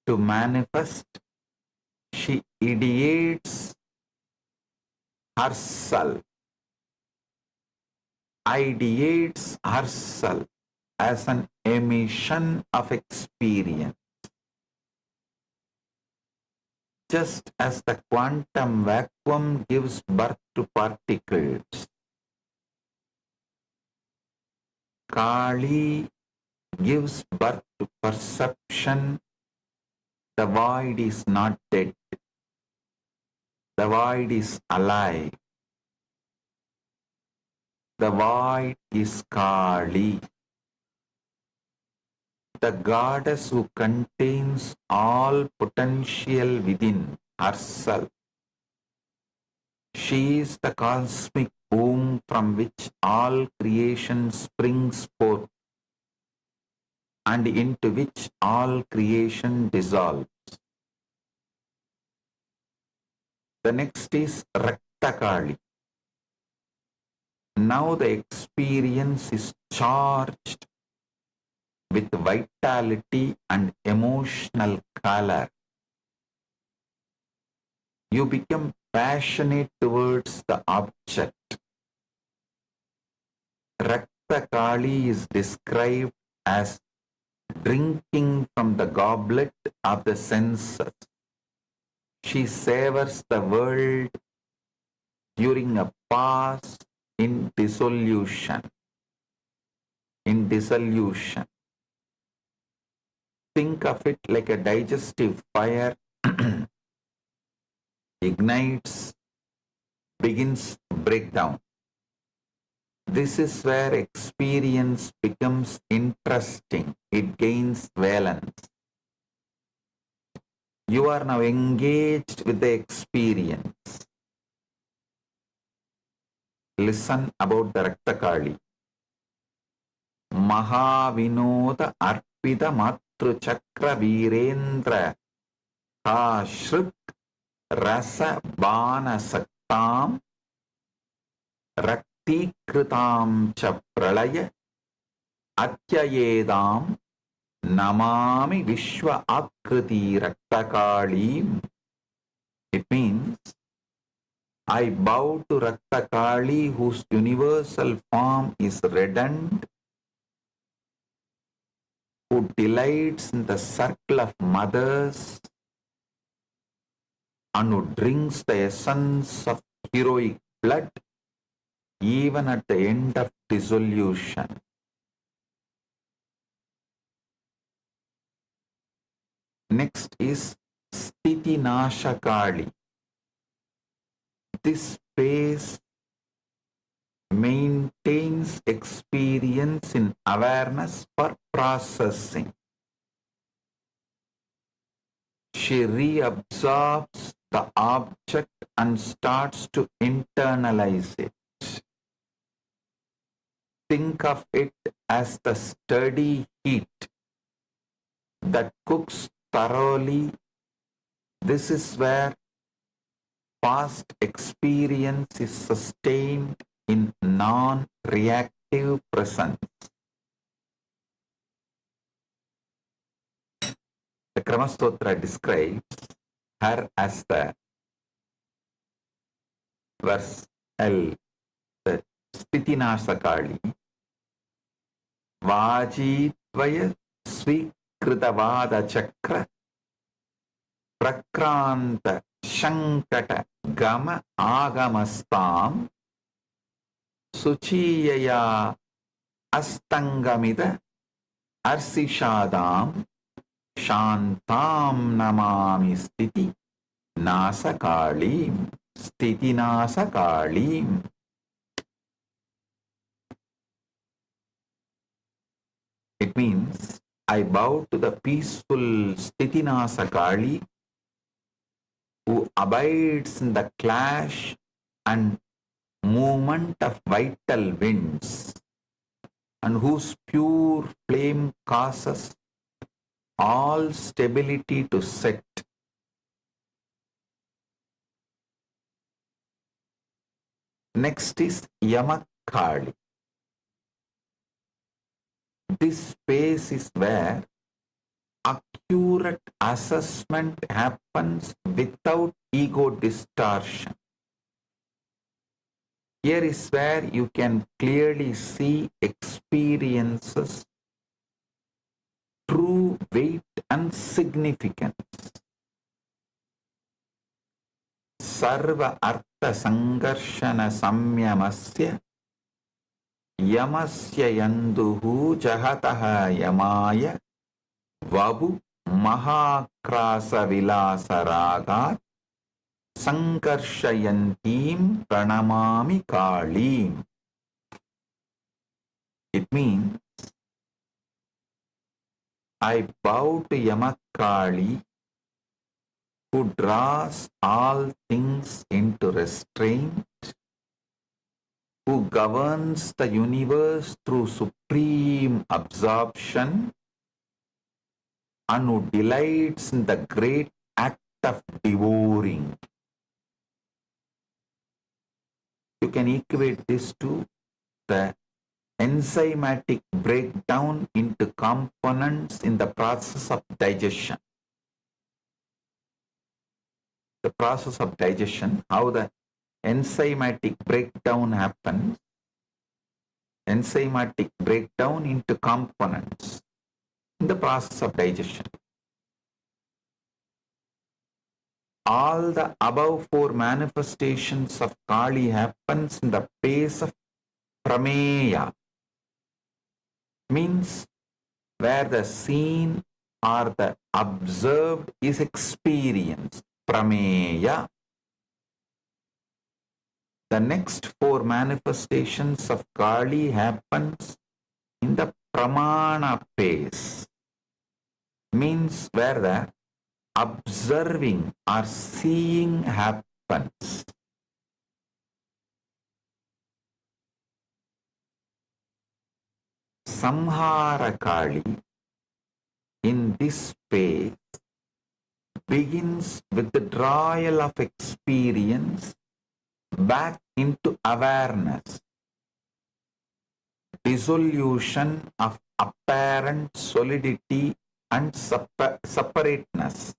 To manifest, she ideates herself, ideates herself as an emission of experience. Just as the quantum vacuum gives birth to particles, Kali gives birth to perception. The void is not dead. The void is alive. The void is Kali, the goddess who contains all potential within herself. She is the cosmic womb from which all creation springs forth and into which all creation dissolves. The next is Rakta Kali. Now the experience is charged with vitality and emotional color. You become passionate towards the object. Rakta Kali is described as drinking from the goblet of the senses. She savors the world during a pause in dissolution. In dissolution. Think of it like a digestive fire ignites, begins breakdown. This is where experience becomes interesting. It gains valence. You are now engaged with the experience. Listen about the Rakta Kali. Mahavinoda Arpita Matru Chakra Virendra Kashrut Rasa Bana Saktam Raktikritam Cha Pralaya Atyayedam Namami Vishwa Akriti Rakta Kali. It means, I bow to Rakta Kali, whose universal form is reddened, who delights in the circle of mothers and who drinks the essence of heroic blood even at the end of dissolution. Next is Sthiti Nashakali. This space maintains experience in awareness for processing. She reabsorbs the object and starts to internalize it. Think of it as the steady heat that cooks thoroughly. This is where past experience is sustained in non-reactive presence. The Kramastotra describes her as the verse L, the Sthitinasakali, Vajitvaya Svikritavada Chakra Prakranta Shankata Gama Agamastam Suchiyaya Astangamida Arsishadam Shantam Namami Sthiti Nasakalim. Sthiti Nasakalim. It means I bow to the peaceful Sthiti Nasakali who abides in the clash and movement of vital winds and whose pure flame causes all stability to set. Next is Yamakali. This space is where accurate assessment happens without ego distortion. Here is where you can clearly see experiences, true weight and significance. Sarva artha sangarshana samyamasya yamasya yanduhu jahataha yamaya vabu mahakrasa vilasa ragat sankarshayantim pranamami kalim. It means I bow to Yamakali who draws all things into restraint, who governs the universe through supreme absorption, and who delights in the great act of devouring. You can equate this to the enzymatic breakdown into components in the process of digestion. The process of digestion, how the enzymatic breakdown happens, enzymatic breakdown into components in the process of digestion. All the above four manifestations of Kali happens in the pace of prameya, means where the seen or the observed is experienced, prameya. The next four manifestations of Kali happens in the pramana pace, means where the observing or seeing happens. Samhara Kali in this space begins with the drawal of experience back into awareness, dissolution of apparent solidity and separateness.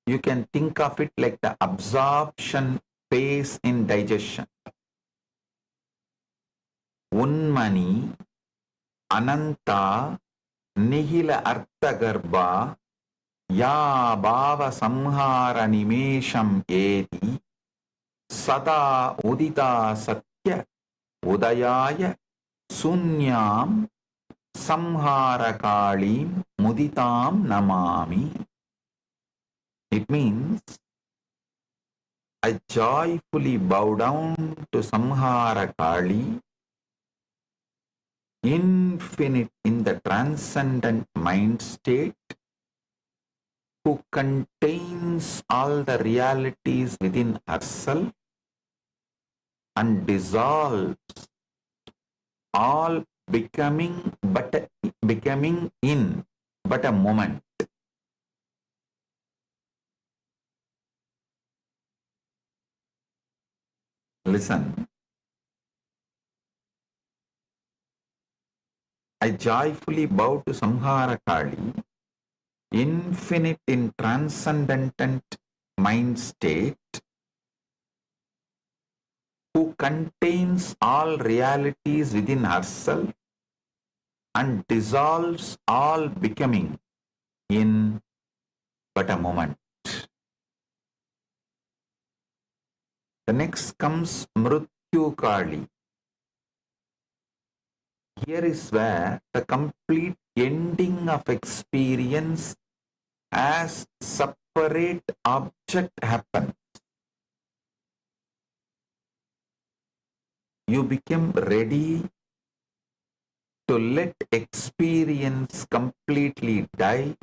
You can think of it like the absorption phase in digestion. Unmani, Ananta, Nihila Arthagarbha, Ya Bhava Samhara Nimesham Edi, Sada Udita Satya Udayaya Sunyam Samharakalim Muditam Namami. It means I joyfully bow down to Samhara Kali, infinite in the transcendent mind state, who contains all the realities within herself and dissolves all becoming in but a moment. Listen. I joyfully bow to Samhara Kali, infinite in transcendent mind state, who contains all realities within herself and dissolves all becoming in but a moment. The next comes Mrityu Kali. Here is where the complete ending of experience as separate object happens. You become ready to let experience completely die.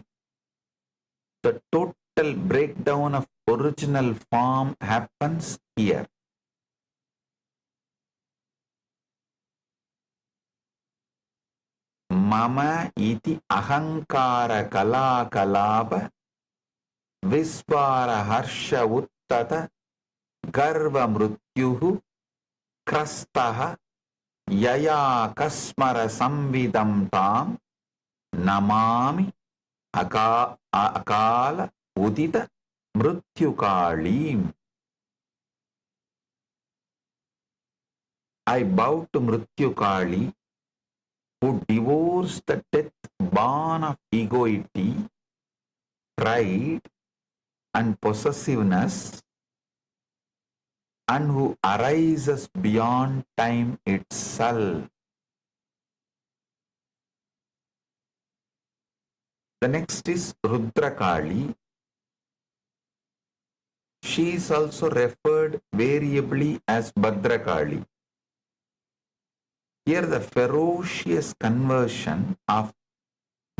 The total breakdown of original form happens here. Mama iti ahankara kala kalaba visvara harsha uttata garva mrityuhu krastaha yaya kasmara samvidam tam namami akala udita mrityukalim. I bow to Mrityukali, who devours the death born of egoity, pride, and possessiveness, and who arises beyond time itself. The next is Rudrakali. She is also referred variably as Bhadrakali. Here the ferocious conversion of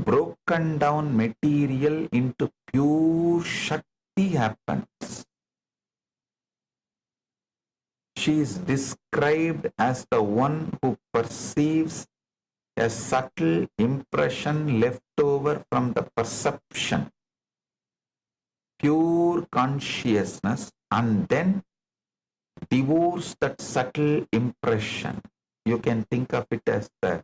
broken down material into pure Shakti happens. She is described as the one who perceives a subtle impression left over from the perception, pure consciousness, and then devours that subtle impression. You can think of it as the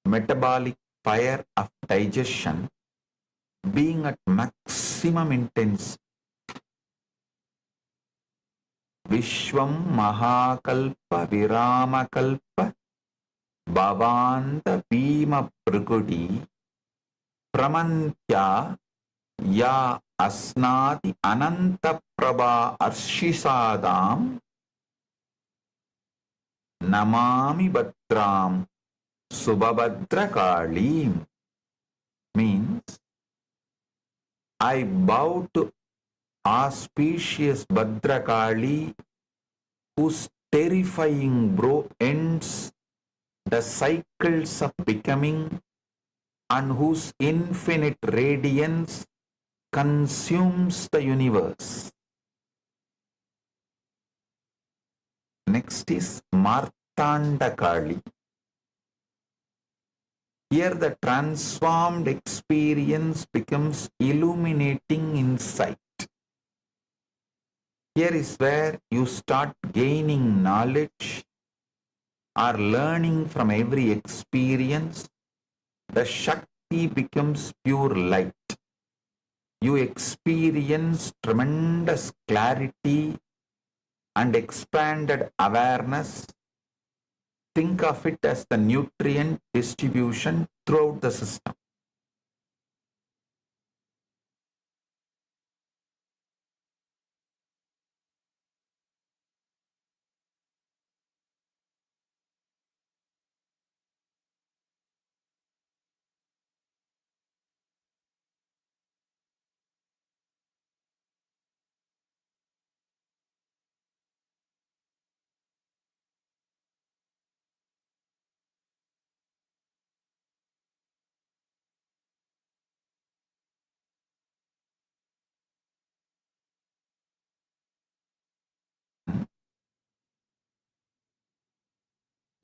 metabolic fire of digestion being at maximum intensity. Vishwam Mahakalpa Viramakalpa Bhavanta Bhima Pragudi Pramantya Ya Asnati Ananta Prabha Arshisadam Namami Bhadram Subhabhadra means I bow to auspicious Bhadrakali, whose terrifying brow ends the cycles of becoming and whose infinite radiance consumes the universe. Next is Martanda Kali. Here the transformed experience becomes illuminating insight. Here is where you start gaining knowledge or learning from every experience. The Shakti becomes pure light. You experience tremendous clarity and expanded awareness. Think of it as the nutrient distribution throughout the system.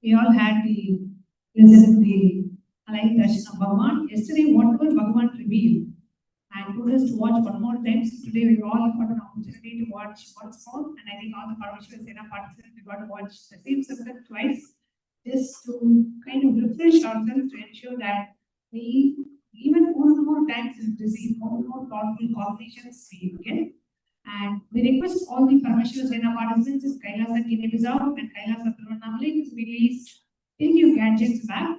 We all had the listen the alive darshan of Bhagavan. Yesterday, whatever Bhagavan revealed, and told us to watch one more time. So today we all got an opportunity to watch once more, and I think all the Parameshwar Sena participants we got to watch the same subject twice, just to kind of refresh ourselves to ensure that we even more and more times we receive more and more powerful cognitions we get. And we request all the Parameshwar Sena participants as Kailasa team is out and Kailasa Tiruvannamalai is released. Take your gadgets back,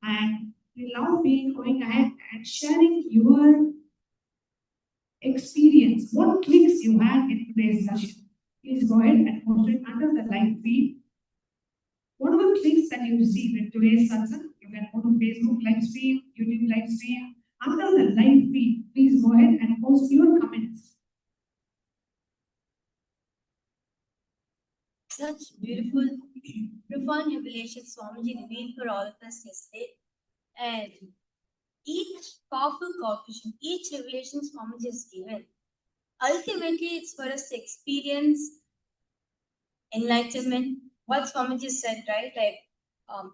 and we love being going ahead and sharing your experience, what clicks you had in today's session. Please go ahead and post it under the live feed. Whatever clicks that you receive in today's satsang, you can go to Facebook live stream, YouTube live stream, under the live feed. Please go ahead and post your comments. Such beautiful, profound revelations Swamiji revealed for all of us yesterday. And each powerful cognition, each revelation Swamiji has given, ultimately it's for us to experience enlightenment. What Swamiji said, right? Like,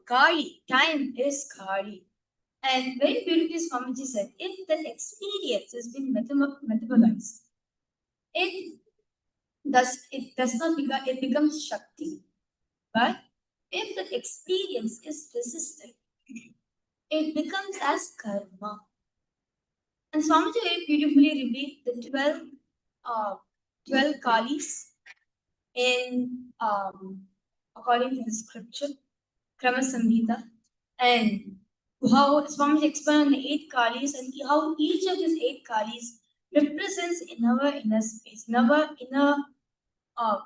Kali, time is Kali. And very beautifully Swamiji said, if the experience has been metabolized, it does not become, it becomes Shakti. But if the experience is resisted, it becomes as karma. And Swamiji very beautifully revealed the 12 Kalis in according to the scripture, Krama Samhita, and how Swamiji explained on the 8 Kalis and how each of these 8 Kalis represents in our inner space, in our inner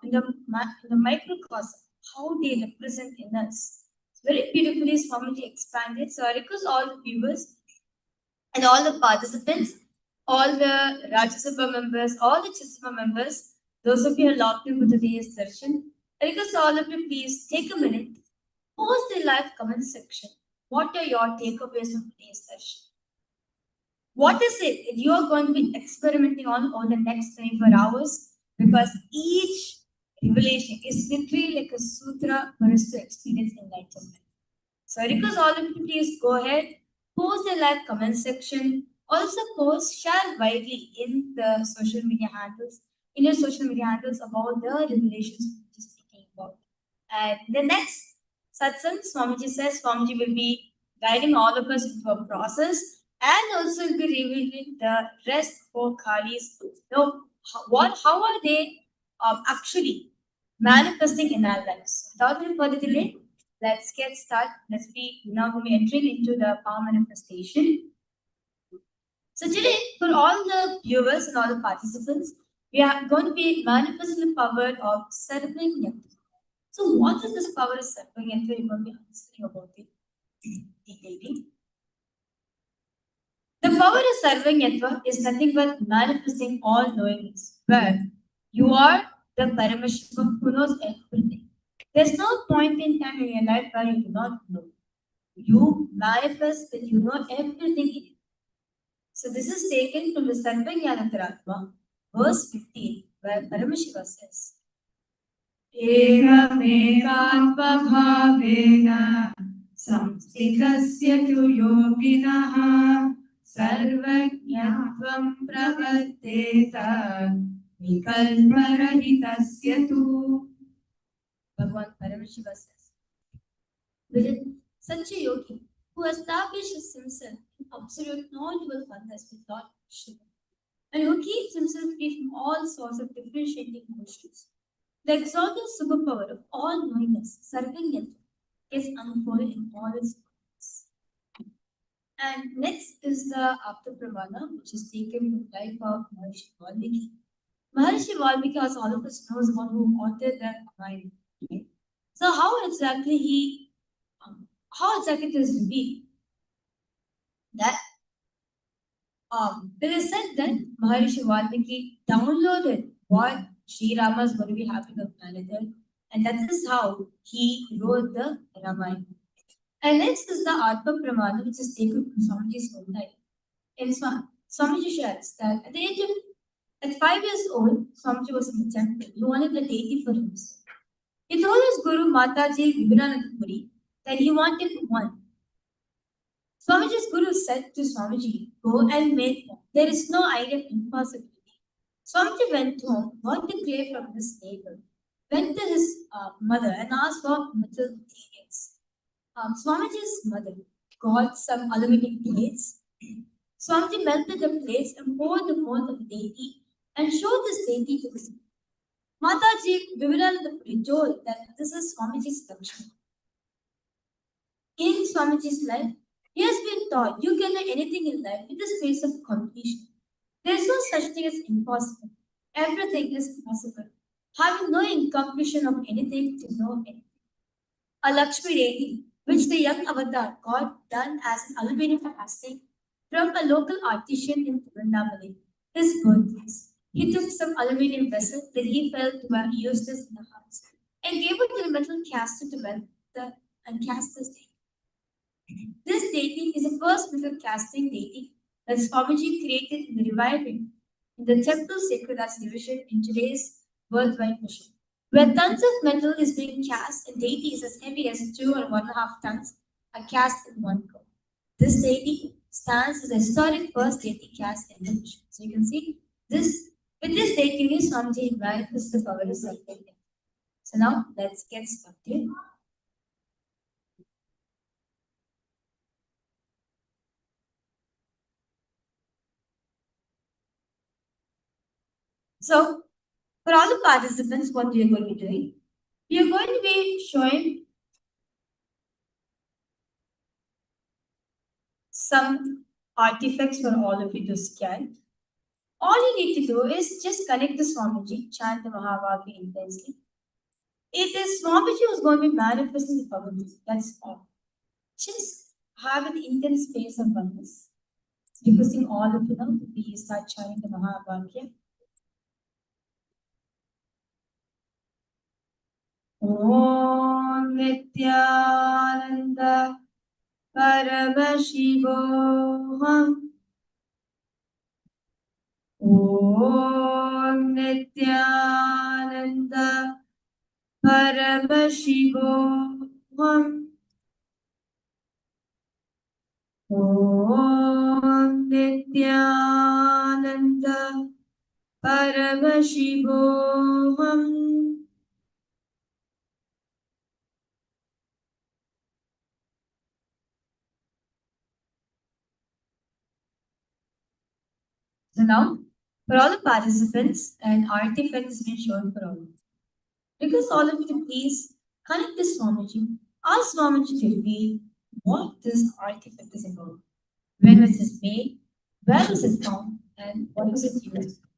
in the microcosm, how they represent in us. Very beautifully Swamiji expanded. So I request all the viewers and all the participants, all the Rajya Sabha members, all the Chisma members, those of you who are locked in for today's darshan, I request all of you please take a minute, post the live comment section. What are your takeaways from today's darshan? What is it that you are going to be experimenting on over the next 24 hours? Because each revelation is literally like a sutra for us to experience enlightenment. So I request all of you please go ahead, post the live comment section. Also post, share widely in the social media handles, in your social media handles about the revelations we're just speaking about. And the next satsang, Swamiji says, Swamiji will be guiding all of us into a process and also will be revealing the rest for Kalis. Now, how are they actually manifesting in our lives? Without any further delay, let's get started. Let's be now going to be entering into the power manifestation. So today, for all the viewers and all the participants, we are going to be manifesting the power of serving Yantra. So what is this power of serving Yantra? We're going to be understanding about it detailing. The power of serving Yantra is nothing but manifesting all knowingness, where you are the Parameshwar who knows everything. There's no point in time in your life where you do not know. You manifest that you know everything. So this is taken from the Sarvajnanantaratma, verse 15, where Parameshwar says, Ekam bhavena samstikasya tu yoginaha sarvajnatvam pravarteta vikalparahitasya tu. Bhagavan Parameshwar says, within such a yogi who establishes himself in absolute non-dual oneness with Lord Shiva, and who keeps himself free from all sorts of differentiating emotions. The exalted superpower of all knowingness, serving it, is unfolded in all its parts. And next is the Apta Pramana, which is taken from the life of Maharishi Valmiki. Maharishi Valmiki, as all of us know, is one who authored the Ramayana. Right? So how exactly it is revealed that it is said that Maharishi Valmiki downloaded what Sri Rama is going to be having on planet Earth, and that is how he wrote the Ramayana. And next is the Atma Pramana, which is taken from Swamiji's own life. In Swamiji shares that at 5 years old, Swamiji was in the temple. He wanted the deity for himself. He told his guru Mataji Vivekananda that he wanted one. Swamiji's guru said to Swamiji, "Go and make one. There is no idea of impossibility." Swamiji went home, bought the clay from his neighbor, went to his mother and asked for metal ingredients. Swamiji's mother got some aluminum plates. Swamiji melted the plates and poured the mold of the deity and showed this deity to his Mataji Vivekananda told that this is Swamiji's Lakshmi. In Swamiji's life, he has been taught you can do anything in life with the space of completion. There is no such thing as impossible. Everything is possible. Having no incompletion of anything to know anything. A Lakshmi deity, which the young avatar got done as an aluminum casting from a local artisan in Tirunelveli, his birthplace. He took some aluminum vessel that he felt were useless in the house and gave it to the metal caster to melt and cast this deity. This deity is the first metal casting deity that Swamiji created in the reviving in the temple sacred as division in today's worldwide mission. Where tons of metal is being cast and deities as heavy as 2 and 1.5 tons are cast in one go. This deity stands as the historic first deity cast in the mission. So you can see this with this deity, Swamiji manifests the power of self-help. So now let's get started. So for all the participants, what we are going to be doing, we are going to be showing some artifacts for all of you to scan. All you need to do is just connect the Swamiji, chant the Mahavakya intensely. It is Swamiji who's going to be manifesting the power. That's all. Just have an intense space of oneness. Requesting all of you now to please start chanting the Mahavakya. Om Nithyananda Paramashivoham. Om Nithyananda Paramashivoham. Om Nithyananda Paramashivoham. So now, for all the participants, an artifact has been shown for all of you. Because all of you please connect this Swamiji, ask Swamiji to reveal what this artifact is about. When was it made? Where was it found? And what was it used for?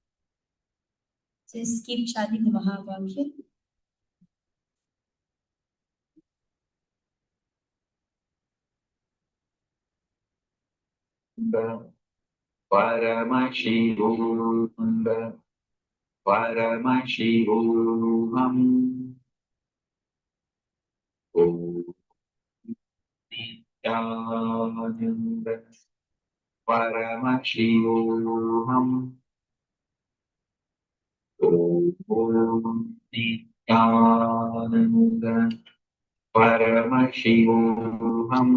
Just keep chanting the Mahavakya. Paramashivoham Paramashivoham Om Nithyananda Paramashivoham Om Nithyananda Paramashivoham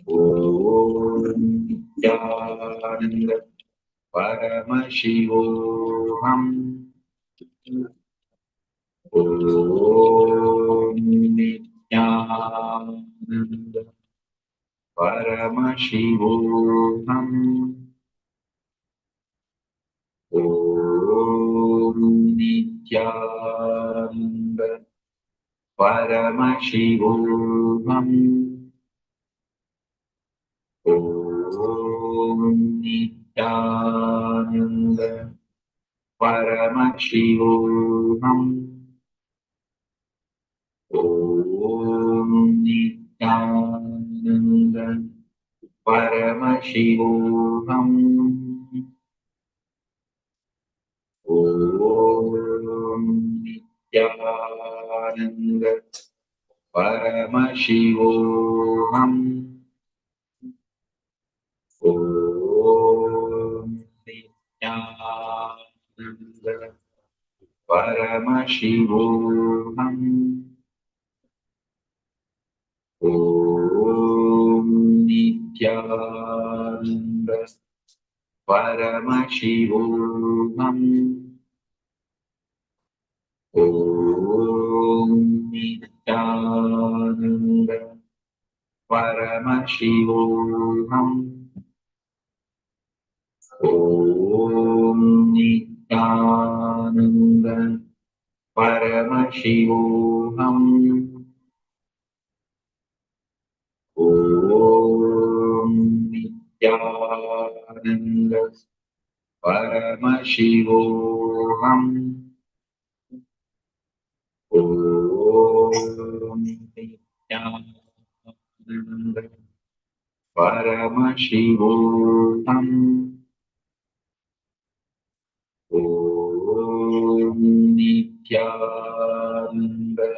Om Nithyananda Paramashivoham Om Nithyananda Paramashivoham. Om Nithyananda. Paramashivoham. Om Nithyananda. Paramashivoham. Om Nithyananda. Paramashivoham. Om Nithyananda. Paramashivoham. Om Nithyananda. Paramashivoham. Om Nithyananda. Paramashivoham. Om Nithyananda. Paramashivoham. Om Nithyananda. Paramashivoham. Om Nithyananda. Paramashivoham. Om Nithyananda. Paramashivoham. Om Nithyananda.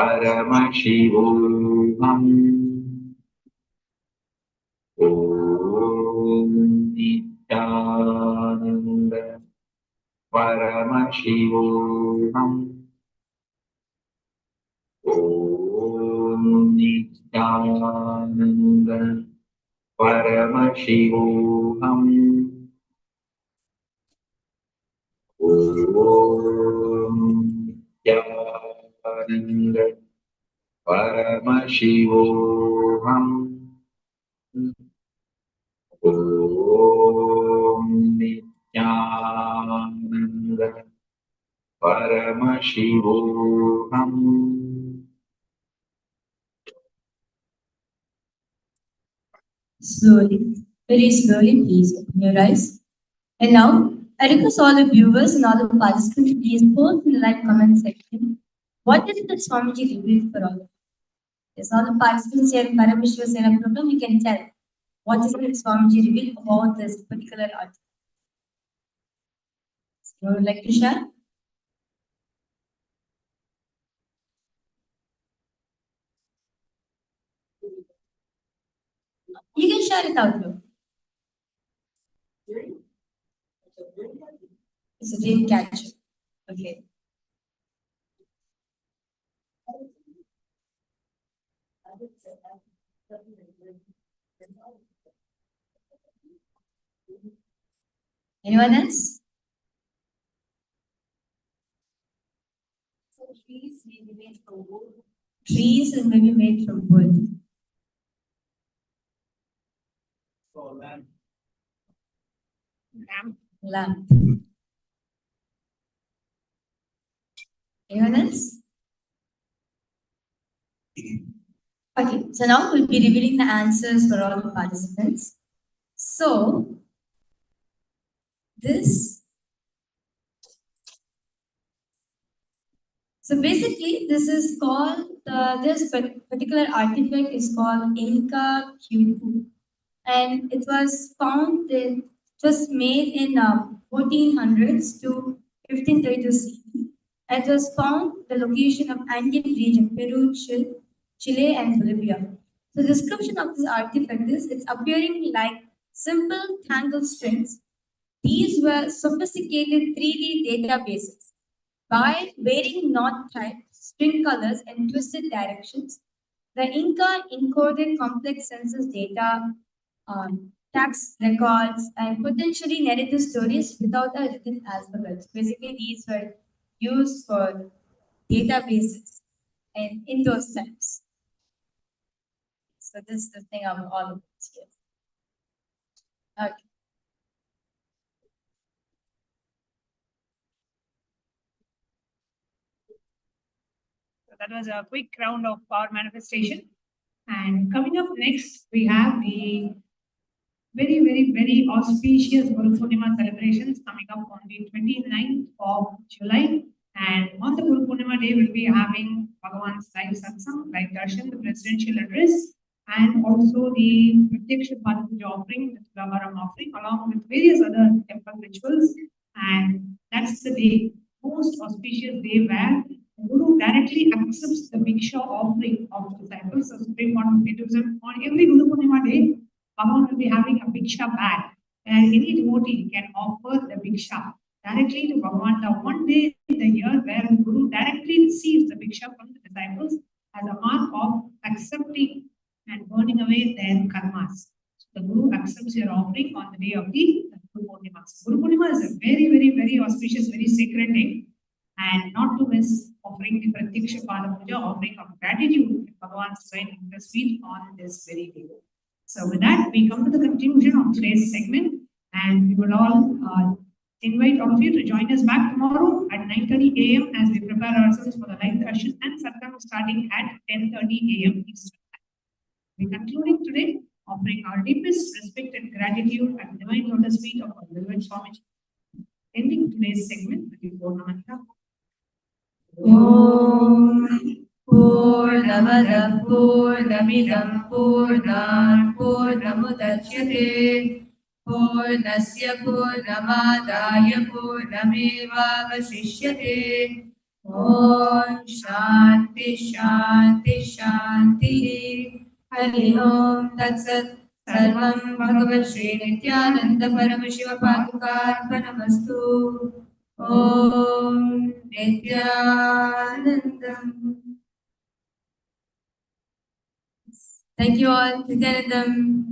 Paramashivoham. Om Nithyananda. Paramashivoham. Om Nithyananda. Paramashivoham. Om Nithyananda. Paramashivoham. Om Nithyananda. Paramashivoham. Slowly, very slowly, please open your eyes. And now, I request all the viewers and all the participants to please post in the live comment section. What is it that Swamiji revealed for all of us? Yes, all the participants here in Parameshwar Sena program, you can tell what is it that Swamiji revealed about this particular art. So, you would like to share? You can share it out loud. It's a dream catcher. Okay. Anyone else? Trees may be made from wood. Trees is maybe made from wood. Lamp. Anyone else? Okay, so now we'll be revealing the answers for all the participants. So, basically, this is called, this particular artifact is called Inca Q2. And it was made in 1400s to 1532 CE. And it was found the location of Andean region, Peru, Chile, and Bolivia. The description of this artifact is it's appearing like simple tangled strings. These were sophisticated 3D databases by varying knot types, string colors, and twisted directions. The Inca encoded complex census data, tax records, and potentially narrative stories without a written alphabet. Basically, these were used for databases and in those times. So this is the thing of all of this here. Okay. So that was a quick round of power manifestation. And coming up next, we have the very auspicious Guru Purnima celebrations coming up on the 29th of July. And on the Guru Purnima day, we'll be having Bhagavan's live satsang, live darshan, the presidential address, and also the Pratyaksha Bhadapuja offering, the Tulavaram offering, along with various other temple rituals. And that's the day, most auspicious day where the Guru directly accepts the Bhiksha offering of the disciples. So Supreme Court of Hinduism, on every Guru Purnima day, Bhagavan will be having a Bhiksha bag, and any devotee can offer the Bhiksha directly to Bhagavan. The one day in the year where the Guru directly receives the Bhiksha from the disciples as a mark of accepting and burning away their karmas. So the Guru accepts your offering on the day of the Guru Purnima. Guru Purnima is a very auspicious, very sacred day, and not to miss offering the Pratyaksha Pada Puja, offering of gratitude to Bhagavan's divine lotus feet on this very day. So with that, we come to the conclusion of today's segment, and we will all invite all of you to join us back tomorrow at 9:30 a.m. as we prepare ourselves for the live darshan and satsang starting at 10:30 a.m. Eastern Time. We're concluding today, offering our deepest respect and gratitude at the divine lotus feet of our beloved Swamiji. Ending today's segment with the Purna Mantra. Om Purnamada Purnamidam Purnat Purnamudachyate Purnasya Purnamadaya Purnamevavasishyate Om Shanti Shanti Shanti Hari Om Tat Sat Sarvam Bhagavan Shri Nithyananda Paramashiva Padukarpanamastu Om Nithyanandam. Thank you all. Nithyanandam.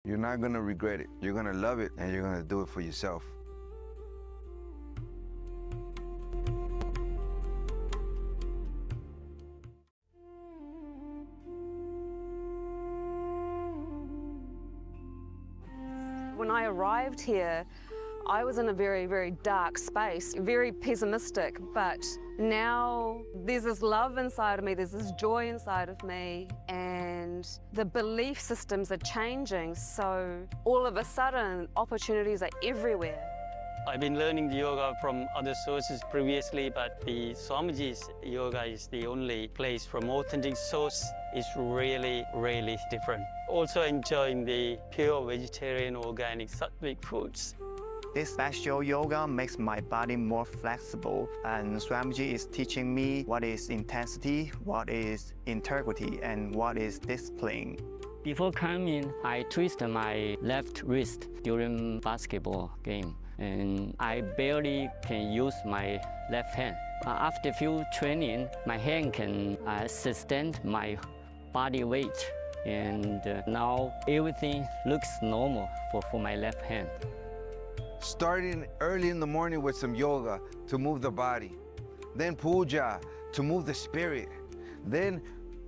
You're not gonna regret it. You're gonna love it and you're gonna do it for yourself. When I arrived here, I was in a very, very dark space, very pessimistic, but now there's this love inside of me, there's this joy inside of me, and the belief systems are changing, so all of a sudden opportunities are everywhere. I've been learning the yoga from other sources previously, but the Swamiji's yoga is the only place from authentic source. It's really, really different. Also enjoying the pure vegetarian, organic, sattvic foods. This special yoga makes my body more flexible, and Swamiji is teaching me what is intensity, what is integrity, and what is discipline. Before coming, I twisted my left wrist during basketball game, and I barely can use my left hand. After few training, my hand can sustain my body weight, and now everything looks normal for my left hand. Starting early in the morning with some yoga to move the body, then puja to move the spirit, then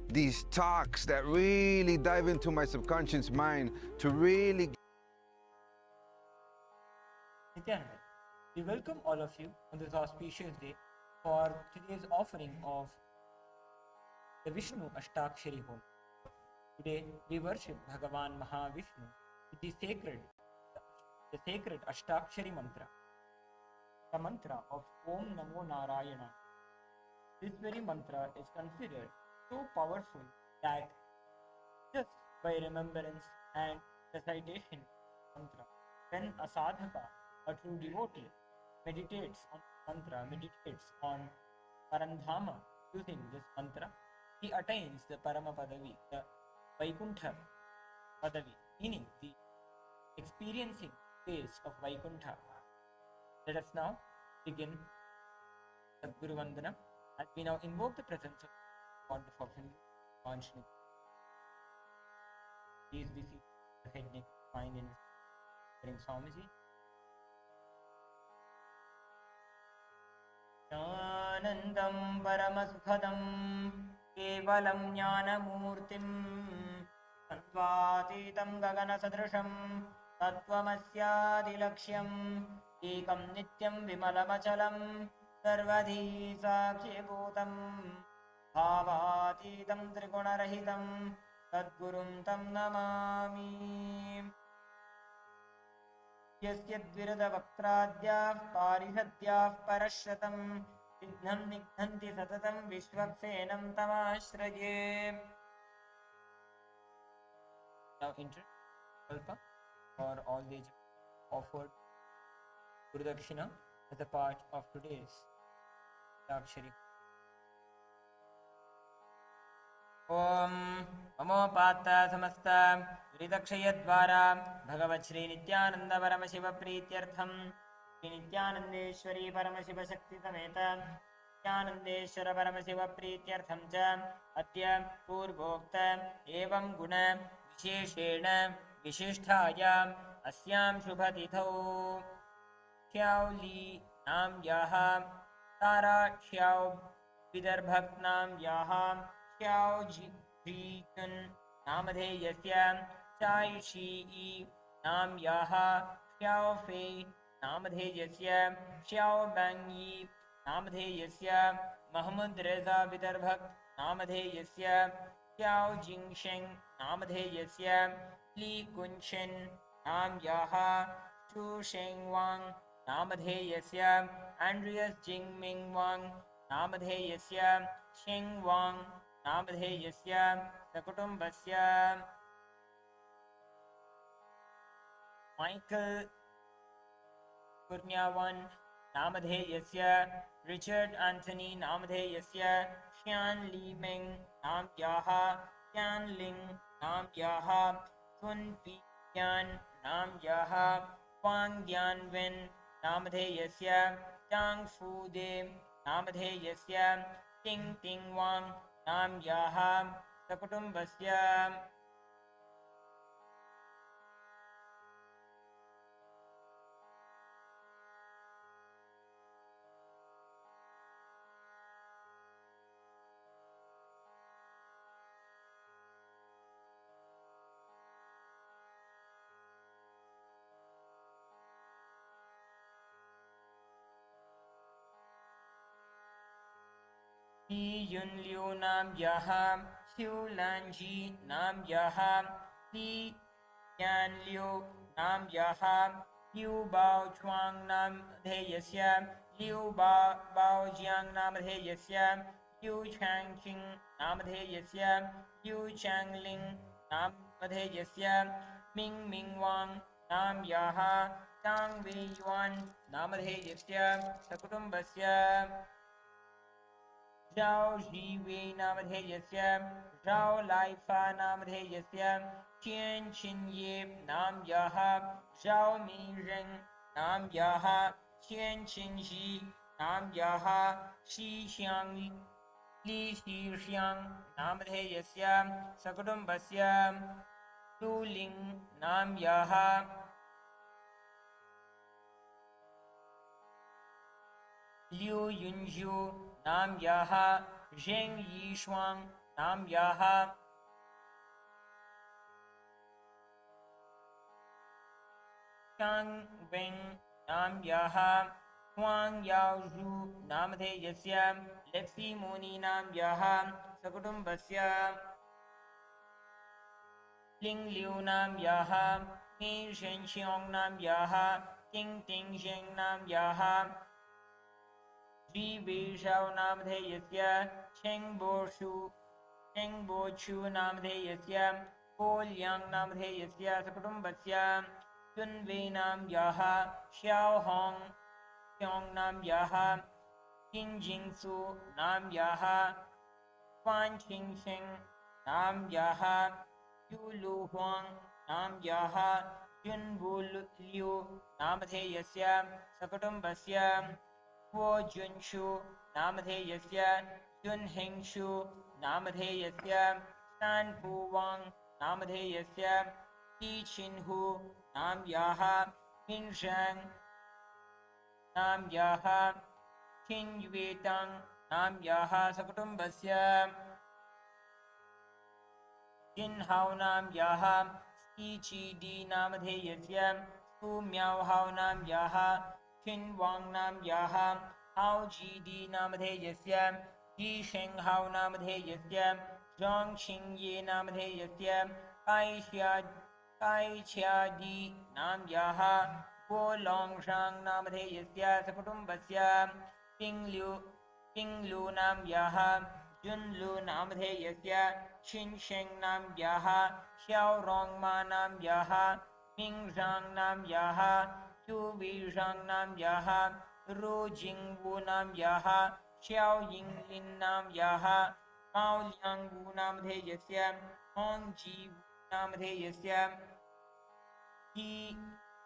these talks that really dive into my subconscious mind to really. Nithyananda, we welcome all of you on this auspicious day for today's offering of the Vishnu Ashtakshari Home. Today we worship Bhagavan Mahavishnu with the sacred Ashtakshari mantra, the mantra of Om Namo Narayana. This very mantra is considered so powerful that just by remembrance and recitation of mantra, when a sadhaka, a true devotee, meditates on mantra, meditates on Parandhama using this mantra, he attains the Parama Padavi, the Vaikuntha Padavi, meaning the experiencing phase of Vaikuntha. Let us now begin the Guru Vandana as we now invoke the presence of God before him. Please be seated, the head, neck, spine, and bring Swamiji. Jnanandam Paramasukadam Kevalam Jnanamurtim Santvatītam Gagana Sadrisham Tattvamasyadilaksham Ekam Nityam Vimalamachalam Sarvadhi Sakshibhutam Bhavatītam Trigunarahitam Sadgurum Tam Namami. Yasyadviradavaktradyah Parihadyah Parashratam Vidhnam Nigdhanti Satatam Vishwaksenam Tamashraye. Now enter Kalpa for all the offered Guru Dakshina as a part of today's Dakshari. Om Amopata Samasta Viridakshayadvara Bhagavat Shri Nithyananda Paramashiva Prityartham Shri Nithyanandeshwari Paramashiva Shakti Sameta Nithyanandeshwara Paramashiva Prityartham Cha Atya Purvokta Evam Guna Visheshena Vishisthaya Asyam Shubhatithau Khyao Nam Yaha Tara Khyao Vidarbhakt Nam Yaha Khyao Jikan Namadheyasya Chai Nam Yaha Khyao Fei Namadheyasya Khyao Bangi Namadheyasya Mahmud Reza Vidarbhakt Namadheyasya Khyao Jingsheng Namadheyasya Li Kunshen Nam Yaha Chu Sheng Wang Namadheyasya Andreas Jingming Wang Namadheyasya Sheng Wang Namadheyasya Sakutumbasya Michael Kurniawan Namadheyasya Richard Anthony Namadheyasya Xian Li Meng Nam Yaha Xian Ling Nam Yaha Sun Pi Yan Nam Yaha Wang Yan Wen Namadheyasya Tang Fu De Namadheyasya Ting Ting Wang Nam Yaha Sakutumbasya Li Yun Liu Nam Yaha, Xiu Lan Ji Nam Yaha, Li Yan Liu Nam Yaha, Liu Bao Chuang Nam Dheyasya, Liu Bao Jiang Nam Dheyasya, Liu Chang Qing Nam Dheyasya, Liu Chang Ling Nam Dheyasya, Ming Ming Wang Nam Yaha, Tang Wei Yuan Nam Dheyasya, Sakutumbasya, Zhao Zhiwei Namadheyasya, Zhao Laifa Namadheyasya, Tian Qinye Nam Yaha, Zhao Mingren Nam Yaha, Tian Qinxi Nam Yaha, Xi Xiang Li Xi Xiang Namadheyasya, Sakutumbasya, Du Ling Nam Yaha, Liu Yunzhu Nam Yaha, Zheng Yishuang Nam Yaha, Shang Wen Nam Yaha, Huang Yao Zhu Nam Dheyasya, Lexi Muni Nam Yaha, Sakutumbasya, Ling Liu Nam Yaha, Ni Shen Xiong Nam Yaha, Ting Ting Zheng Nam Yaha, Ji Wei Shao Nam Dheyasya, Cheng Bo Chu Nam Dheyasya, Bo Liang Nam Dheyasya, Sakutumbasya, Yun Wei Nam Yaha, Xiao Hong Xiong Nam Yaha, Jin Jingsu Nam Yaha, Fan Qing Sheng Nam Yaha, Yu Lu Huang Nam Yaha, Yun Bu Liu Nam Dheyasya, Sakutumbasya, Guo Junshu Namadheyasya, Yun Hengshu Namadheyasya, San Pu Wang Namadheyasya, Li Qinhu Nam Yaha, Qin Zhang Nam Yaha, Qin Yue Tang Nam Yaha, Sakutumbasya, Jin Hao Nam Yaha, Sti Chi Di Namadheyasya, Su Miao Hao Nam Yaha, Qin Wang Nam Yaha, Hao Ji Di Namadheyasya, Ji Sheng Hao Namadheyasya, Zhang Qing Ye Namadheyasya, Kai Xia Di Nam Yaha, Guo Long Shang Namadheyasya, Sakutumbasya, Ping Lu Nam Yaha, Jun Lu Namadheyasya, Qin Sheng Nam Yaha, Xiao Rong Ma Nam Yaha, Ming Zhang Nam Yaha, Tu Wei Zhang Nam Yaha, Ru Jing Wu Nam Yaha, Xiao Ying Lin Nam Yaha, Mao Liang Wu Namadheyasya, Hong Ji Wu Namadheyasya, Yi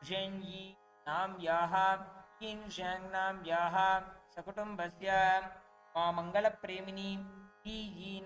Zhen Yi Nam Yaha, Yin Zhang Nam Yaha, Sakutumbasya, Ma Mangala Premini, Yi Yi